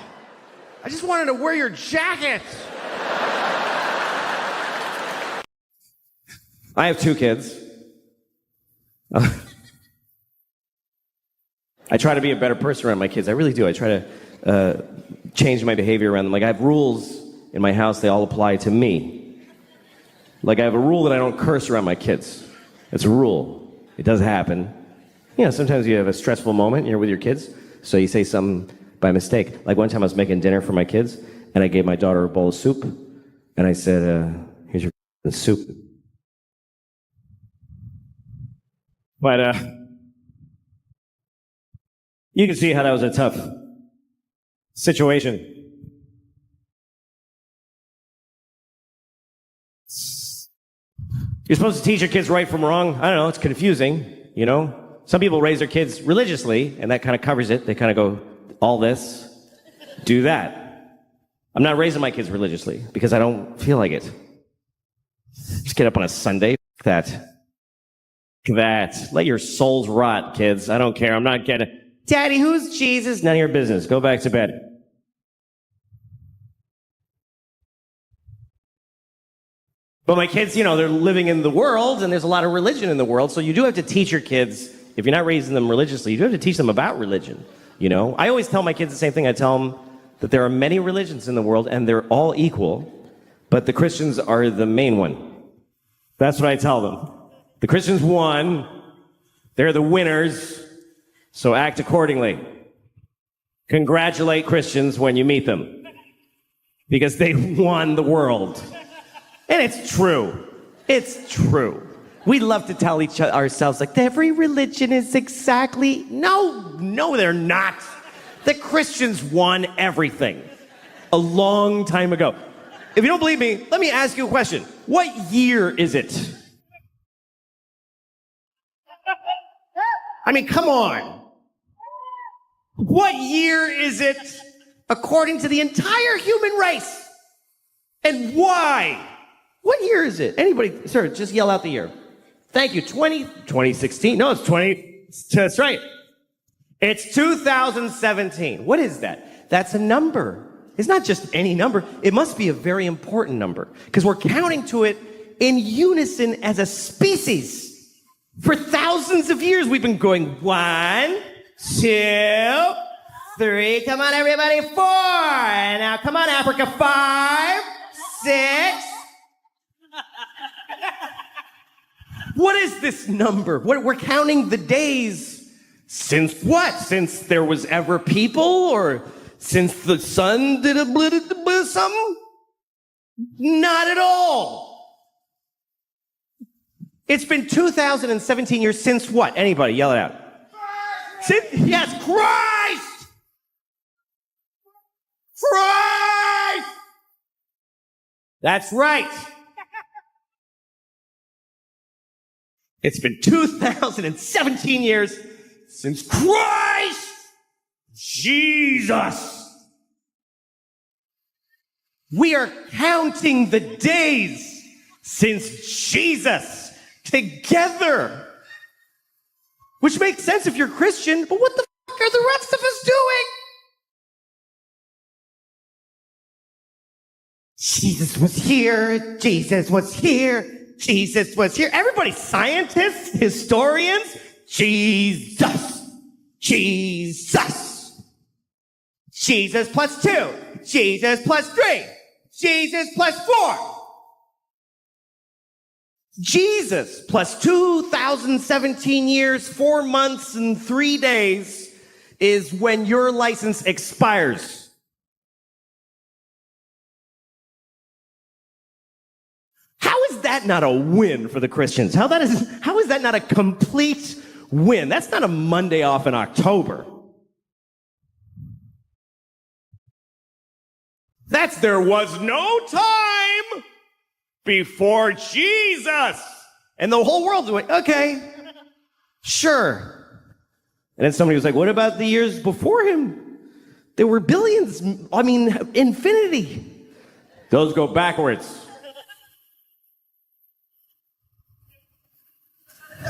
I just wanted to wear your jacket. I have 2 kids. I try to be a better person around my kids. I really do. I try to change my behavior around them. Like, I have rules in my house. They all apply to me. Like, I have a rule that I don't curse around my kids. It's a rule. It does happen. You know, sometimes you have a stressful moment, you're with your kids, so you say something by mistake. Like, one time I was making dinner for my kids, and I gave my daughter a bowl of soup, and I said, here's your soup. But, you can see how that was a tough situation. You're supposed to teach your kids right from wrong. I don't know, it's confusing, you know? Some people raise their kids religiously, and that kind of covers it. They kind of go, all this, do that. I'm not raising my kids religiously, because I don't feel like it. Just get up on a Sunday, that. Let your souls rot, kids. I don't care, I'm not getting... Daddy, who's Jesus? None of your business. Go back to bed. But my kids, you know, they're living in the world, and there's a lot of religion in the world, so you do have to teach your kids, if you're not raising them religiously, you do have to teach them about religion, you know? I always tell my kids the same thing. I tell them that there are many religions in the world, and they're all equal, but the Christians are the main one. That's what I tell them. The Christians won. They're the winners. So act accordingly. Congratulate Christians when you meet them, because they won the world. And it's true. It's true. We love to tell ourselves, like, every religion is exactly... No, they're not. The Christians won everything a long time ago. If you don't believe me, let me ask you a question. What year is it? I mean, come on. What year is it according to the entire human race? And why? What year is it? Anybody, sir, just yell out the year. Thank you. 2016. No, it's 20. That's right. It's 2017. What is that? That's a number. It's not just any number. It must be a very important number, because we're counting to it in unison as a species. For thousands of years, we've been going 1, 2, 3. Come on, everybody. 4. And now, come on, Africa. 5, 6. What is this number? We're counting the days since what? Since there was ever people, or since the sun did a something? Not at all. It's been 2017 years since what? Anybody, yell it out. Yes, Christ! Christ! That's right. It's been 2017 years since Christ Jesus. We are counting the days since Jesus together. Which makes sense if you're Christian, but what the fuck are the rest of us doing? Jesus was here. Jesus was here. Jesus was here. Everybody, scientists, historians, Jesus. Jesus. Jesus plus 2. Jesus plus 3. Jesus plus 4. Jesus plus 2017 years, 4 months, and 3 days is when your license expires. How is that that not a win for the Christians? How is that not a complete win? That's not a Monday off in October. That's there was no time before Jesus. And the whole world's like, okay, sure. And then somebody was like, what about the years before him? There were billions, infinity. Those go backwards.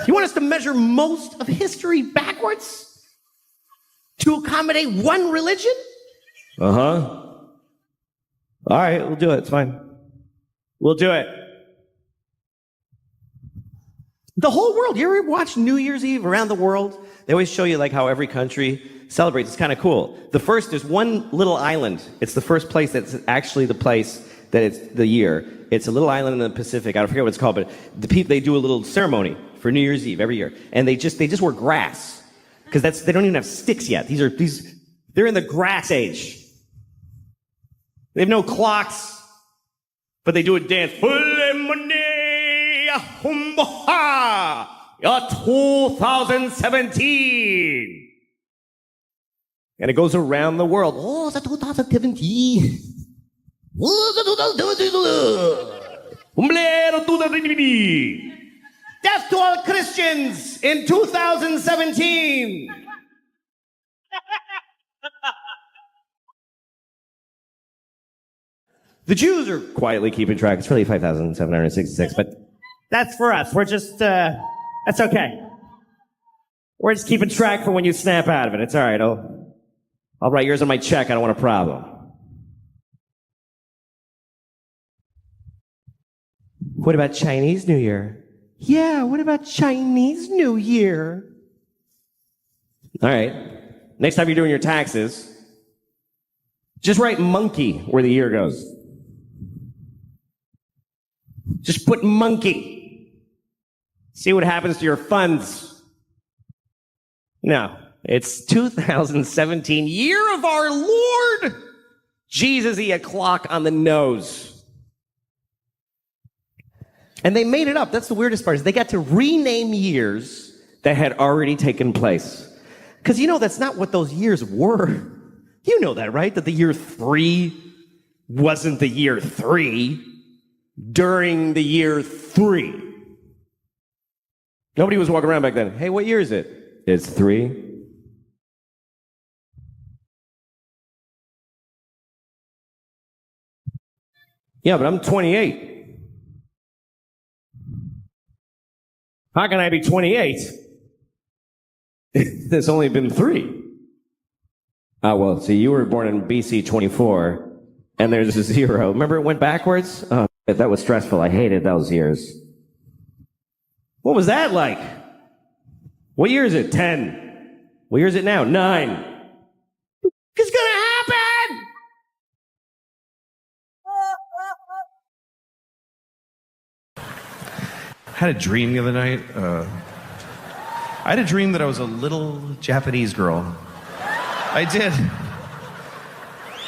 You want us to measure most of history backwards? To accommodate one religion? Uh-huh. All right, we'll do it. It's fine. We'll do it. The whole world. You ever watch New Year's Eve around the world? They always show you like how every country celebrates. It's kind of cool. There's one little island. It's the first place that's actually the place that it's the year. It's a little island in the Pacific. I forget what it's called, but the people, they do a little ceremony for New Year's Eve every year. And they just wear grass. Because they don't even have sticks yet. They're in the grass age. They have no clocks, but they do a dance. 2017. And it goes around the world. Oh, it's 2017. Death to all Christians in 2017. The Jews are quietly keeping track. It's really 5,766, but that's for us. We're just, that's okay. We're just keeping track for when you snap out of it. It's all right. I'll write yours on my check. I don't want a problem. What about Chinese New Year? Yeah, what about Chinese New Year? All right. Next time you're doing your taxes, just write monkey where the year goes. Just put monkey. See what happens to your funds. No, it's 2017, year of our Lord. Jesus-y, a clock on the nose. And they made it up. That's the weirdest part, is they got to rename years that had already taken place. Because that's not what those years were. You know that, right? That the year 3 wasn't the year 3 during the year 3. Nobody was walking around back then. Hey, what year is it? It's 3. Yeah, but I'm 28. How can I be 28? There's only been 3. Oh, well, see, you were born in BC 24, and there's a 0. Remember it went backwards? Oh, that was stressful. I hated those years. What was that like? What year is it? 10. What year is it now? 9. It's gonna happen! I had a dream the other night. I had a dream that I was a little Japanese girl. I did.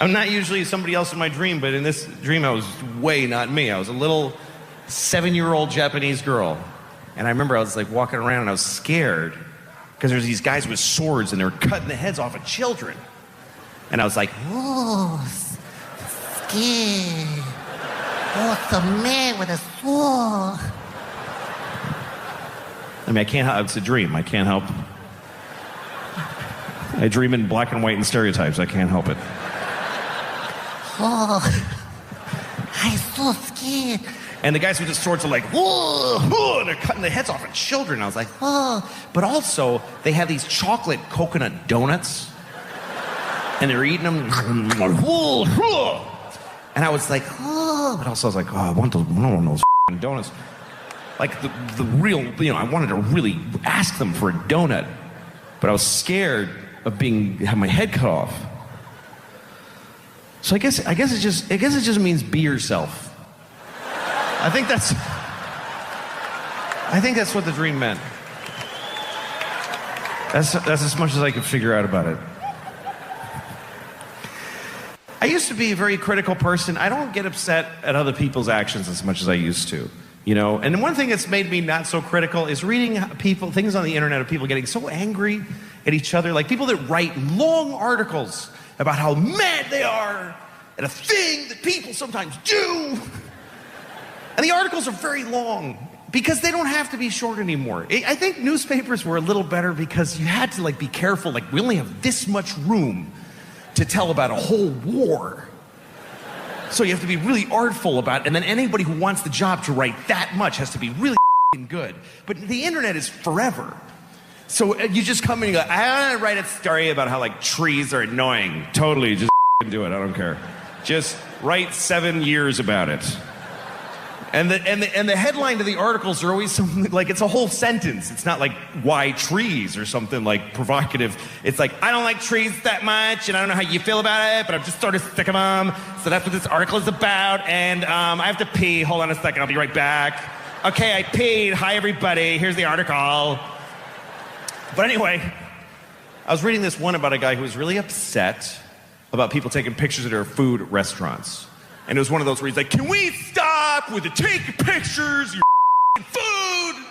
I'm not usually somebody else in my dream, but in this dream I was way not me. I was a little 7-year-old Japanese girl. And I remember I was like walking around and I was scared because there's these guys with swords and they were cutting the heads off of children. And I was like, oh, scared. Oh, it's a man with a sword. I mean, I can't help, it's a dream. I can't help. I dream in black and white and stereotypes. I can't help it. Oh, I'm so scared. And the guys with the swords are like, whoa, whoa, and they're cutting the heads off of children. I was like, oh. But also, they have these chocolate coconut donuts. And they're eating them. Whoa, whoa. And I was like, oh. But also I was like, oh, I don't want those donuts. Like the real, I wanted to really ask them for a donut. But I was scared of having my head cut off. So I guess it just means be yourself. I think that's what the dream meant. That's as much as I could figure out about it. I used to be a very critical person. I don't get upset at other people's actions as much as I used to. You know, and one thing that's made me not so critical is reading things on the internet of people getting so angry at each other, like people that write long articles about how mad they are at a thing that people sometimes do. And the articles are very long because they don't have to be short anymore. I think newspapers were a little better because you had to be careful. Like, we only have this much room to tell about a whole war. So you have to be really artful about it. And then anybody who wants the job to write that much has to be really good. But the internet is forever. So you just come in and you go, I want to write a story about how trees are annoying. Totally, just do it. I don't care. Just write 7 years about it. And the headline to the articles are always something it's a whole sentence. It's not like why trees or something provocative. It's like, I don't like trees that much, and I don't know how you feel about it, but I'm just sort of sick of them. So that's what this article is about. And I have to pee. Hold on a second. I'll be right back. Okay, I peed. Hi, everybody. Here's the article. But anyway, I was reading this one about a guy who was really upset about people taking pictures of their food at restaurants. And it was one of those where he's like, can we stop with the taking pictures of your food?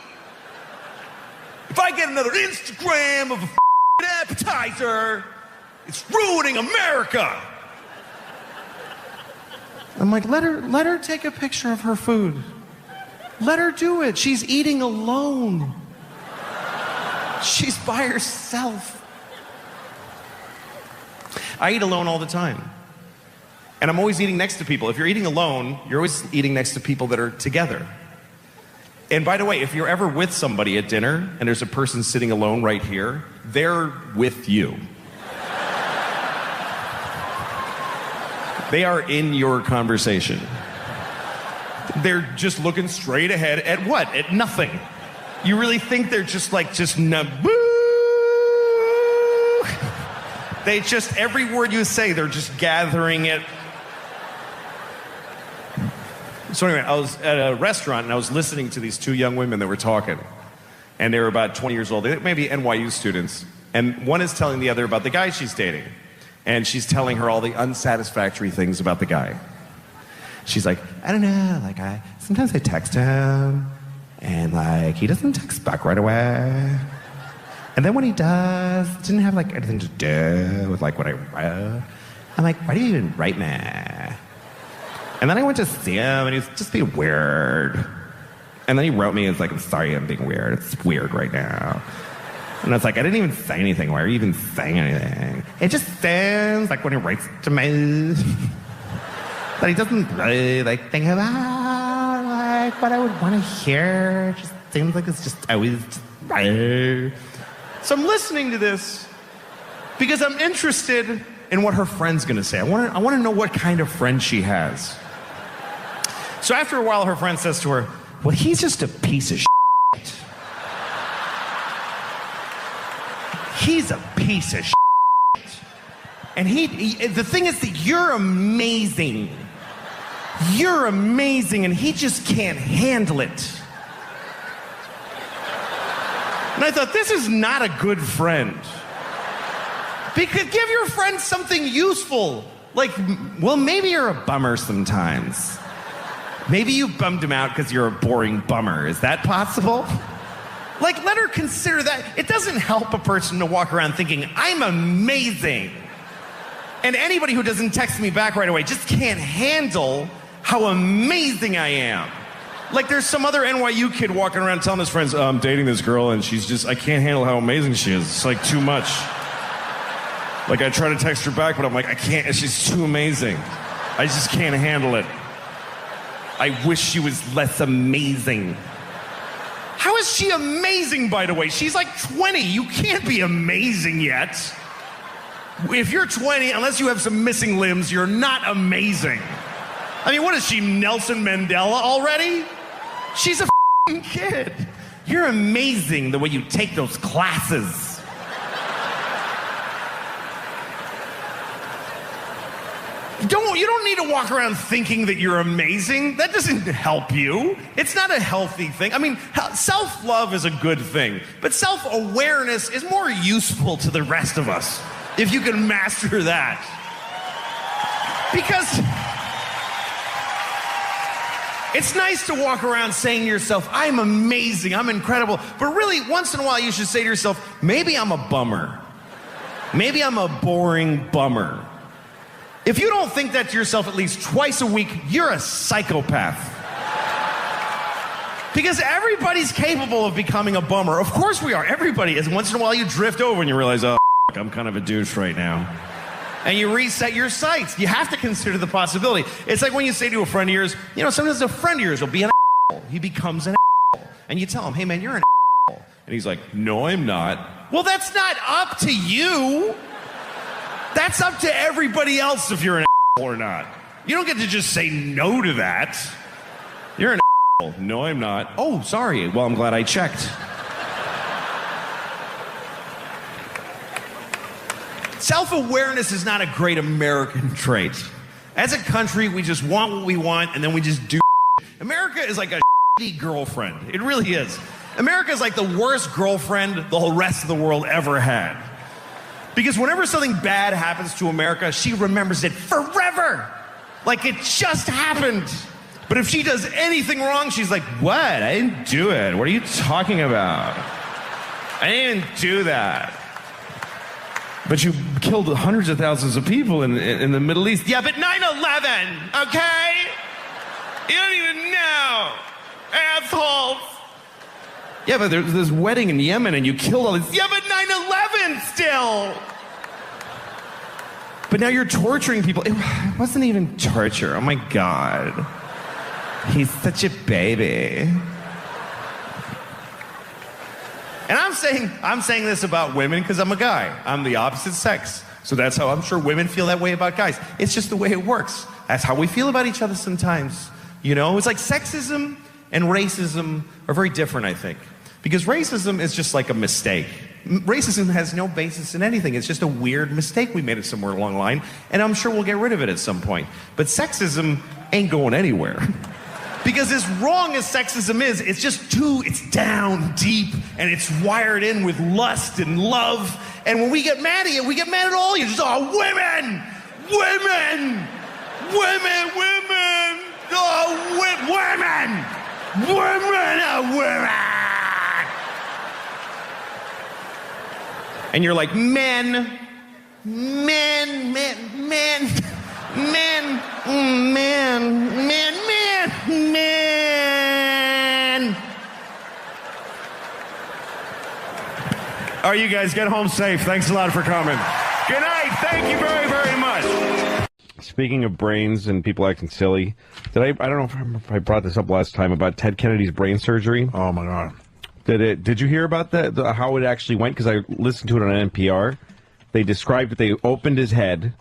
If I get another Instagram of a appetizer, it's ruining America. I'm like, let her take a picture of her food. Let her do it. She's eating alone. She's by herself. I eat alone all the time. And I'm always eating next to people. If you're eating alone, you're always eating next to people that are together. And by the way, if you're ever with somebody at dinner and there's a person sitting alone right here, they're with you. They are in your conversation. They're just looking straight ahead at what? At nothing. You really think they're just they just, every word you say, they're just gathering it. So anyway, I was at a restaurant and I was listening to these two young women that were talking. And they were about 20 years old, maybe NYU students. And one is telling the other about the guy she's dating. And she's telling her all the unsatisfactory things about the guy. She's like, I don't know, sometimes I text him, and he doesn't text back right away. And then when he does, it didn't have anything to do with what I wrote. I'm like, why do you even write me? And then I went to see him, and he was just being weird. And then he wrote me, I'm sorry I'm being weird. It's weird right now. And I was like, I didn't even say anything. Why are you even saying anything? It just sounds like when he writes to me that he doesn't really think about what I would want to hear. It just seems like it's just always just... So I'm listening to this because I'm interested in what her friend's going to say. I want to know what kind of friend she has. So after a while, her friend says to her, well, he's just a piece of shit. He's a piece of shit. And the thing is that you're amazing. You're amazing, and he just can't handle it. And I thought, this is not a good friend. Because give your friend something useful. Maybe you're a bummer sometimes. Maybe you bummed him out because you're a boring bummer. Is that possible? Let her consider that. It doesn't help a person to walk around thinking, I'm amazing. And anybody who doesn't text me back right away just can't handle how amazing I am. There's some other NYU kid walking around telling his friends, I'm dating this girl and I can't handle how amazing she is. It's too much. I try to text her back, but I'm I can't, she's too amazing. I just can't handle it. I wish she was less amazing. How is she amazing, by the way? She's 20. You can't be amazing yet. If you're 20, unless you have some missing limbs, you're not amazing. What is she, Nelson Mandela already? She's a f***ing kid. You're amazing the way you take those classes. You don't need to walk around thinking that you're amazing. That doesn't help you. It's not a healthy thing. Self-love is a good thing, but self-awareness is more useful to the rest of us if you can master that. Because It's nice to walk around saying to yourself, I'm amazing, I'm incredible. But really, once in a while, you should say to yourself, maybe I'm a bummer. Maybe I'm a boring bummer. If you don't think that to yourself at least twice a week, you're a psychopath. Because everybody's capable of becoming a bummer. Of course we are. Everybody is. Once in a while, you drift over and you realize, oh, I'm kind of a douche right now. And you reset your sights. You have to consider the possibility. It's like when you say to a friend of yours, you know, sometimes a friend of yours will be an asshole. He becomes an asshole. And you tell him, hey, man, you're an asshole. And he's like, no, I'm not. Well, that's not up to you. That's up to everybody else if you're an asshole or not. You don't get to just say no to that. You're an asshole. No, I'm not. Oh, sorry. Well, I'm glad I checked. Self-awareness is not a great American trait. As a country, we just want what we want, and then we just do. America is like a shitty girlfriend. It really is. America is like the worst girlfriend the whole rest of the world ever had. Because whenever something bad happens to America, she remembers it forever. Like it just happened. But if she does anything wrong, she's like, what? I didn't do it. What are you talking about? I didn't do that. But you killed hundreds of thousands of people in the Middle East. Yeah, but 9/11, okay? You don't even know. Assholes. Yeah, but there's this wedding in Yemen and you killed all these. Yeah, but 9/11 still. But now you're torturing people. It wasn't even torture. Oh my God. He's such a baby. And I'm saying this about women because I'm a guy. I'm the opposite sex. So that's how I'm sure women feel that way about guys. It's just the way it works. That's how we feel about each other sometimes. You know, it's like sexism and racism are very different, I think. Because racism is just like a mistake. Racism has no basis in anything. It's just a weird mistake we made it somewhere along the line. And I'm sure we'll get rid of it at some point. But sexism ain't going anywhere. Because as wrong as sexism is, it's down deep and it's wired in with lust and love. And when we get mad at you, we get mad at all you. Just, oh, women! Women! Women! Women! Oh, women! Women! Oh, women! And you're like, men! Men! Men! Men! Men! Men! Men! Man! All right, you guys get home safe. Thanks a lot for coming. Good night. Thank you very, very much. Speaking of brains and people acting silly, I don't know if I brought this up last time about Ted Kennedy's brain surgery. Oh my God. Did you hear about that? How it actually went? Because I listened to it on NPR. They described that they opened his head,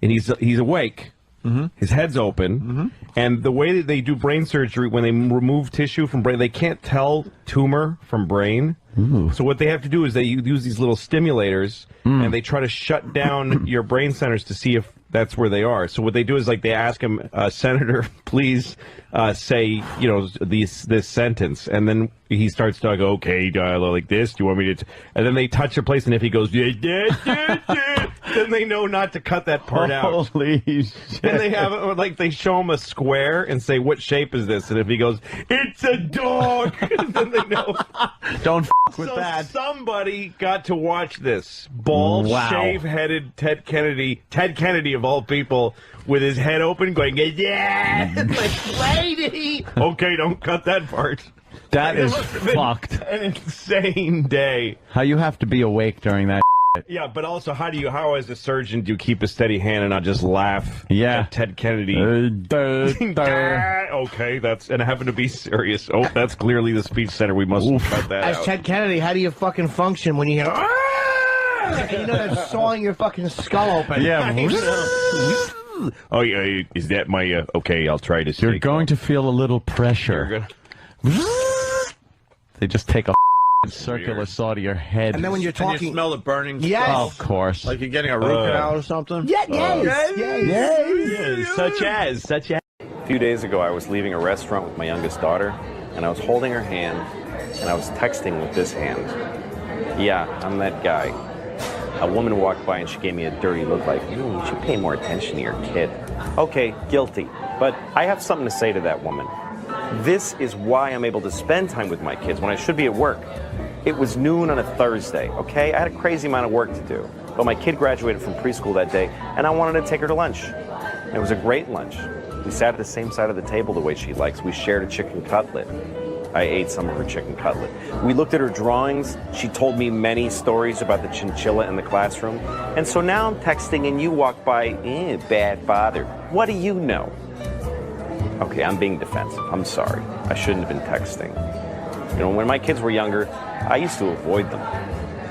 and he's awake. Mm-hmm. His head's open, and the way that they do brain surgery, when they remove tissue from brain, they can't tell tumor from brain. Ooh. So what they have to do is they use these little stimulators, and they try to shut down your brain centers to see if that's where they are. So what they do is, like, they ask him, Senator, please say, you know, this sentence, and then he starts to go, okay, like this. Do you want me to? And then they touch a place, and if he goes, then they know not to cut that part out. Holy shit! And they have they show him a square and say, what shape is this? And if he goes, it's a dog, then they know. Don't f with that. Somebody got to watch this bald, shave-headed Ted Kennedy of all people, with his head open, going, yeah, like, lady. Okay, don't cut that part. That is fucked. An insane day. How you have to be awake during that. Yeah, but also, how as a surgeon do you keep a steady hand and not just laugh? Yeah, at Ted Kennedy. Okay, and I happen to be serious. Oh, that's clearly the speech center. We must cut that out. As Ted Kennedy, how do you fucking function when you hear? And you know that sawing your fucking skull open. Yeah. Oh, yeah. Is that my? Okay, I'll try to. You're going to feel a little pressure. They just take a circular saw to your head. And then when you're talking, and you smell the burning. Yes, oh, of course. Like you're getting a root canal or something. Yes. Such as. A few days ago, I was leaving a restaurant with my youngest daughter, and I was holding her hand, and I was texting with this hand. Yeah, I'm that guy. A woman walked by and she gave me a dirty look like, you should pay more attention to your kid. Okay, guilty. But I have something to say to that woman. This is why I'm able to spend time with my kids when I should be at work. It was noon on a Thursday, okay? I had a crazy amount of work to do. But my kid graduated from preschool that day, and I wanted to take her to lunch. It was a great lunch. We sat at the same side of the table the way she likes. We shared a chicken cutlet. I ate some of her chicken cutlet. We looked at her drawings. She told me many stories about the chinchilla in the classroom. And so now I'm texting and you walk by, bad father. What do you know? Okay, I'm being defensive. I'm sorry. I shouldn't have been texting. You know, when my kids were younger, I used to avoid them.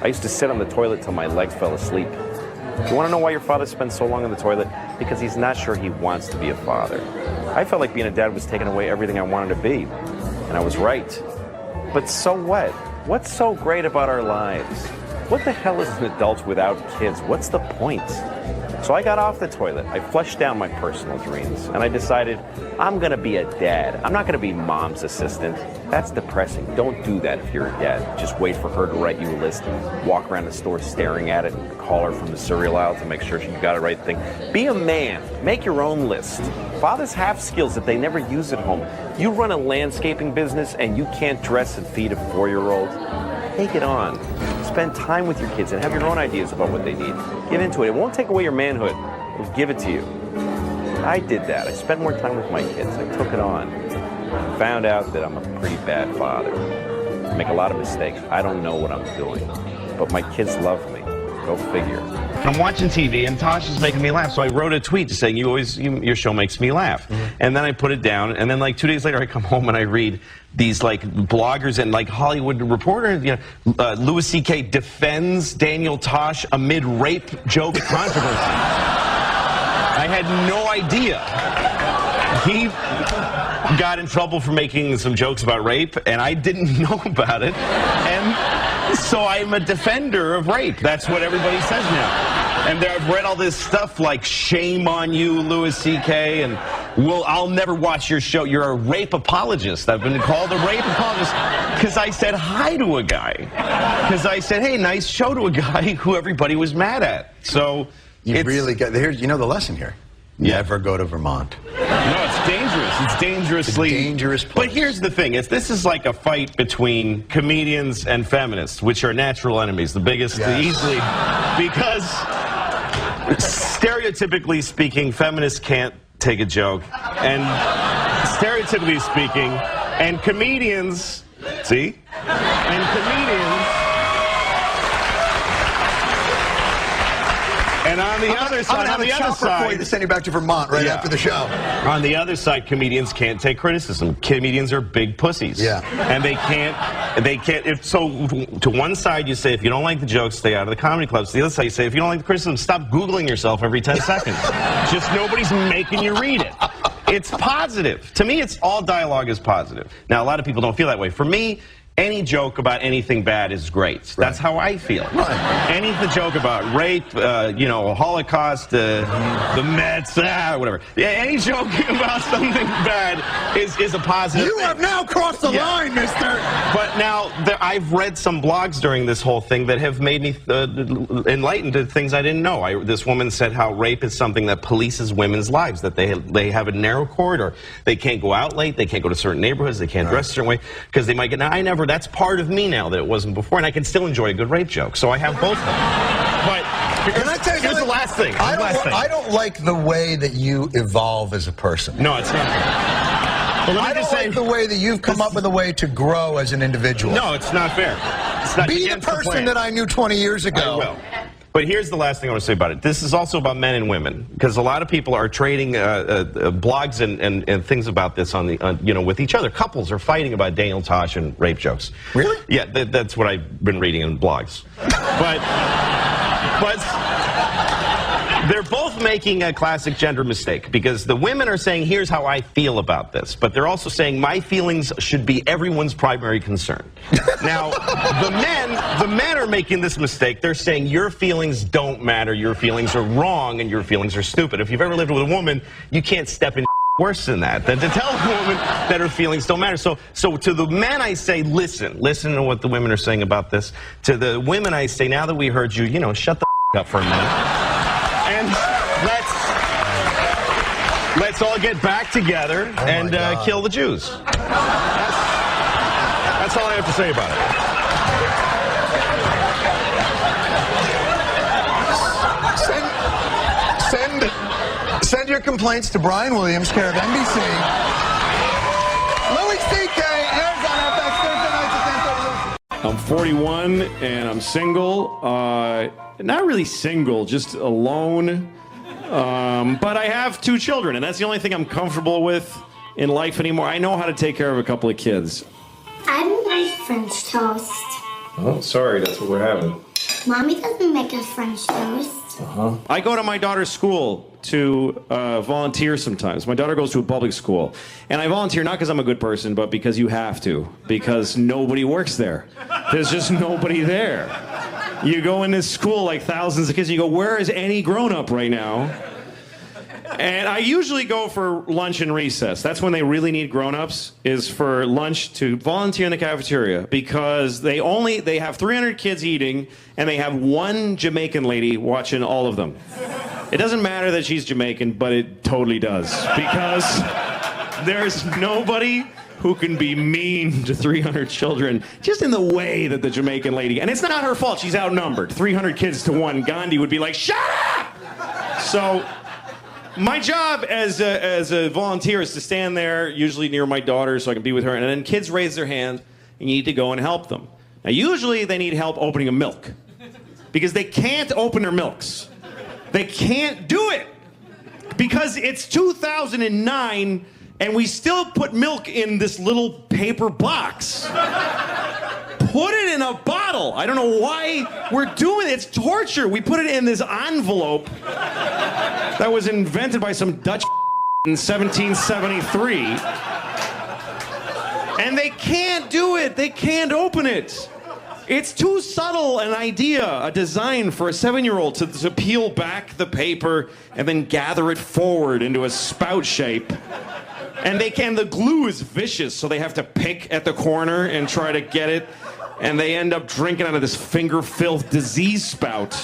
I used to sit on the toilet till my legs fell asleep. You want to know why your father spends so long on the toilet? Because he's not sure he wants to be a father. I felt like being a dad was taking away everything I wanted to be. And I was right. But so what? What's so great about our lives? What the hell is an adult without kids? What's the point? So I got off the toilet. I flushed down my personal dreams. And I decided, I'm going to be a dad. I'm not going to be mom's assistant. That's depressing. Don't do that if you're a dad. Just wait for her to write you a list and walk around the store staring at it and call her from the cereal aisle to make sure she got the right thing. Be a man. Make your own list. Fathers have skills that they never use at home. You run a landscaping business and you can't dress and feed a 4-year-old. Take it on. Spend time with your kids and have your own ideas about what they need. Get into it. It won't take away your manhood. It'll give it to you. I did that. I spent more time with my kids. I took it on. I found out that I'm a pretty bad father. I make a lot of mistakes. I don't know what I'm doing. But my kids love me. Go figure. I'm watching TV and Tasha's making me laugh, so I wrote a tweet saying, your show makes me laugh. And then I put it down, and then like 2 days later I come home and I read these like bloggers and like Hollywood Reporter, Louis C.K. defends Daniel Tosh amid rape joke controversy. I had no idea. He got in trouble for making some jokes about rape, and I didn't know about it. And so I'm a defender of rape. That's what everybody says now. And I've read all this stuff like, shame on you, Louis C.K., and I'll never watch your show. You're a rape apologist. I've been called a rape apologist because I said hi to a guy. Because I said, hey, nice show to a guy who everybody was mad at. So you really got, you know the lesson here. Never go to Vermont. No, it's dangerous. It's dangerously... It's a dangerous place. But here's the thing. This is like a fight between comedians and feminists, which are natural enemies. The biggest, easily... Because, stereotypically speaking, feminists can't take a joke. And stereotypically speaking, and comedians... See? And comedians... And on the other side, I'm going to have a chopper for you to send you back to Vermont right after the show. On the other side, comedians can't take criticism. Comedians are big pussies. Yeah. And they can't, so to one side you say, if you don't like the jokes, stay out of the comedy clubs. To the other side you say, if you don't like the criticism, stop Googling yourself every 10 seconds. Just nobody's making you read it. It's positive. To me, all dialogue is positive. Now, a lot of people don't feel that way. For me, any joke about anything bad is great. That's how I feel. Right. Any joke about rape, Holocaust, the Mets, whatever. Yeah, any joke about something bad is a positive thing. Have now crossed the line, mister. But now, I've read some blogs during this whole thing that have made me enlightened to things I didn't know. This woman said how rape is something that polices women's lives, that they have a narrow corridor. They can't go out late, they can't go to certain neighborhoods, they can't dress a certain way, because they might get... Now, that's part of me now that it wasn't before, and I can still enjoy a good rape joke. So I have both of them. But here's the last thing. I don't like the way that you evolve as a person. No, it's not. Well, I don't like the way that you've come up with a way to grow as an individual. No, it's not fair. It's not Be the person that I knew 20 years ago. I will. But here's the last thing I want to say about it. This is also about men and women, because a lot of people are trading blogs and things about this on the with each other. Couples are fighting about Daniel Tosh and rape jokes. Really? Yeah, that's what I've been reading in blogs. But they're both making a classic gender mistake, because the women are saying, here's how I feel about this, but they're also saying my feelings should be everyone's primary concern. Now, the men are making this mistake. They're saying your feelings don't matter, your feelings are wrong, and your feelings are stupid. If you've ever lived with a woman, you can't step in worse than that, than to tell a woman that her feelings don't matter. So to the men I say, listen to what the women are saying about this. To the women I say, now that we heard you, shut the up for a minute. And let's let's all get back together and kill the Jews. That's all I have to say about it. Send your complaints to Brian Williams, care of NBC. Louis C.K. airs on FX Thursday nights at 10:30. I'm 41 and I'm single. Not really single, just alone. But I have 2 children, and that's the only thing I'm comfortable with in life anymore. I know how to take care of a couple of kids. I don't like French toast. Oh, sorry, that's what we're having. Mommy doesn't make us French toast. I go to my daughter's school to volunteer sometimes. My daughter goes to a public school. And I volunteer not because I'm a good person, but because you have to. Because nobody works there. There's just nobody there. You go in this school like thousands of kids, and you go, where is any grown-up right now? And I usually go for lunch and recess. That's when they really need grown-ups, is for lunch to volunteer in the cafeteria, because they have 300 kids eating, and they have one Jamaican lady watching all of them. It doesn't matter that she's Jamaican, but it totally does, because there's nobody who can be mean to 300 children just in the way that the Jamaican lady, and it's not her fault, she's outnumbered. 300 kids to 1, Gandhi would be like, shut up! So my job as a volunteer is to stand there, usually near my daughter, so I can be with her, and then kids raise their hand, and you need to go and help them. Now, usually they need help opening a milk, because they can't open their milks. They can't do it, because it's 2009, and we still put milk in this little paper box. Put it in a bottle. I don't know why we're doing it. It's torture. We put it in this envelope that was invented by some Dutch in 1773. And they can't do it. They can't open it. It's too subtle an idea, a design for a 7-year-old to peel back the paper and then gather it forward into a spout shape. And the glue is vicious, so they have to pick at the corner and try to get it. And they end up drinking out of this finger filth disease spout.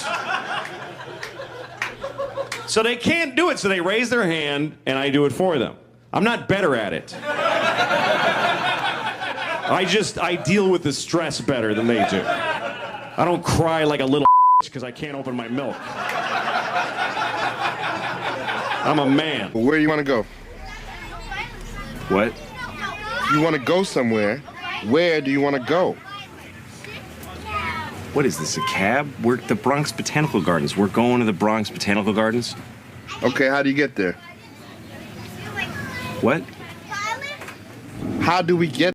So they can't do it, so they raise their hand, and I do it for them. I'm not better at it. I deal with the stress better than they do. I don't cry like a little because I can't open my milk. I'm a man. Where do you want to go? What? You want to go somewhere. Where do you want to go? What is this, a cab? We're at the Bronx Botanical Gardens. We're going to the Bronx Botanical Gardens. Okay, how do you get there? What? How do we get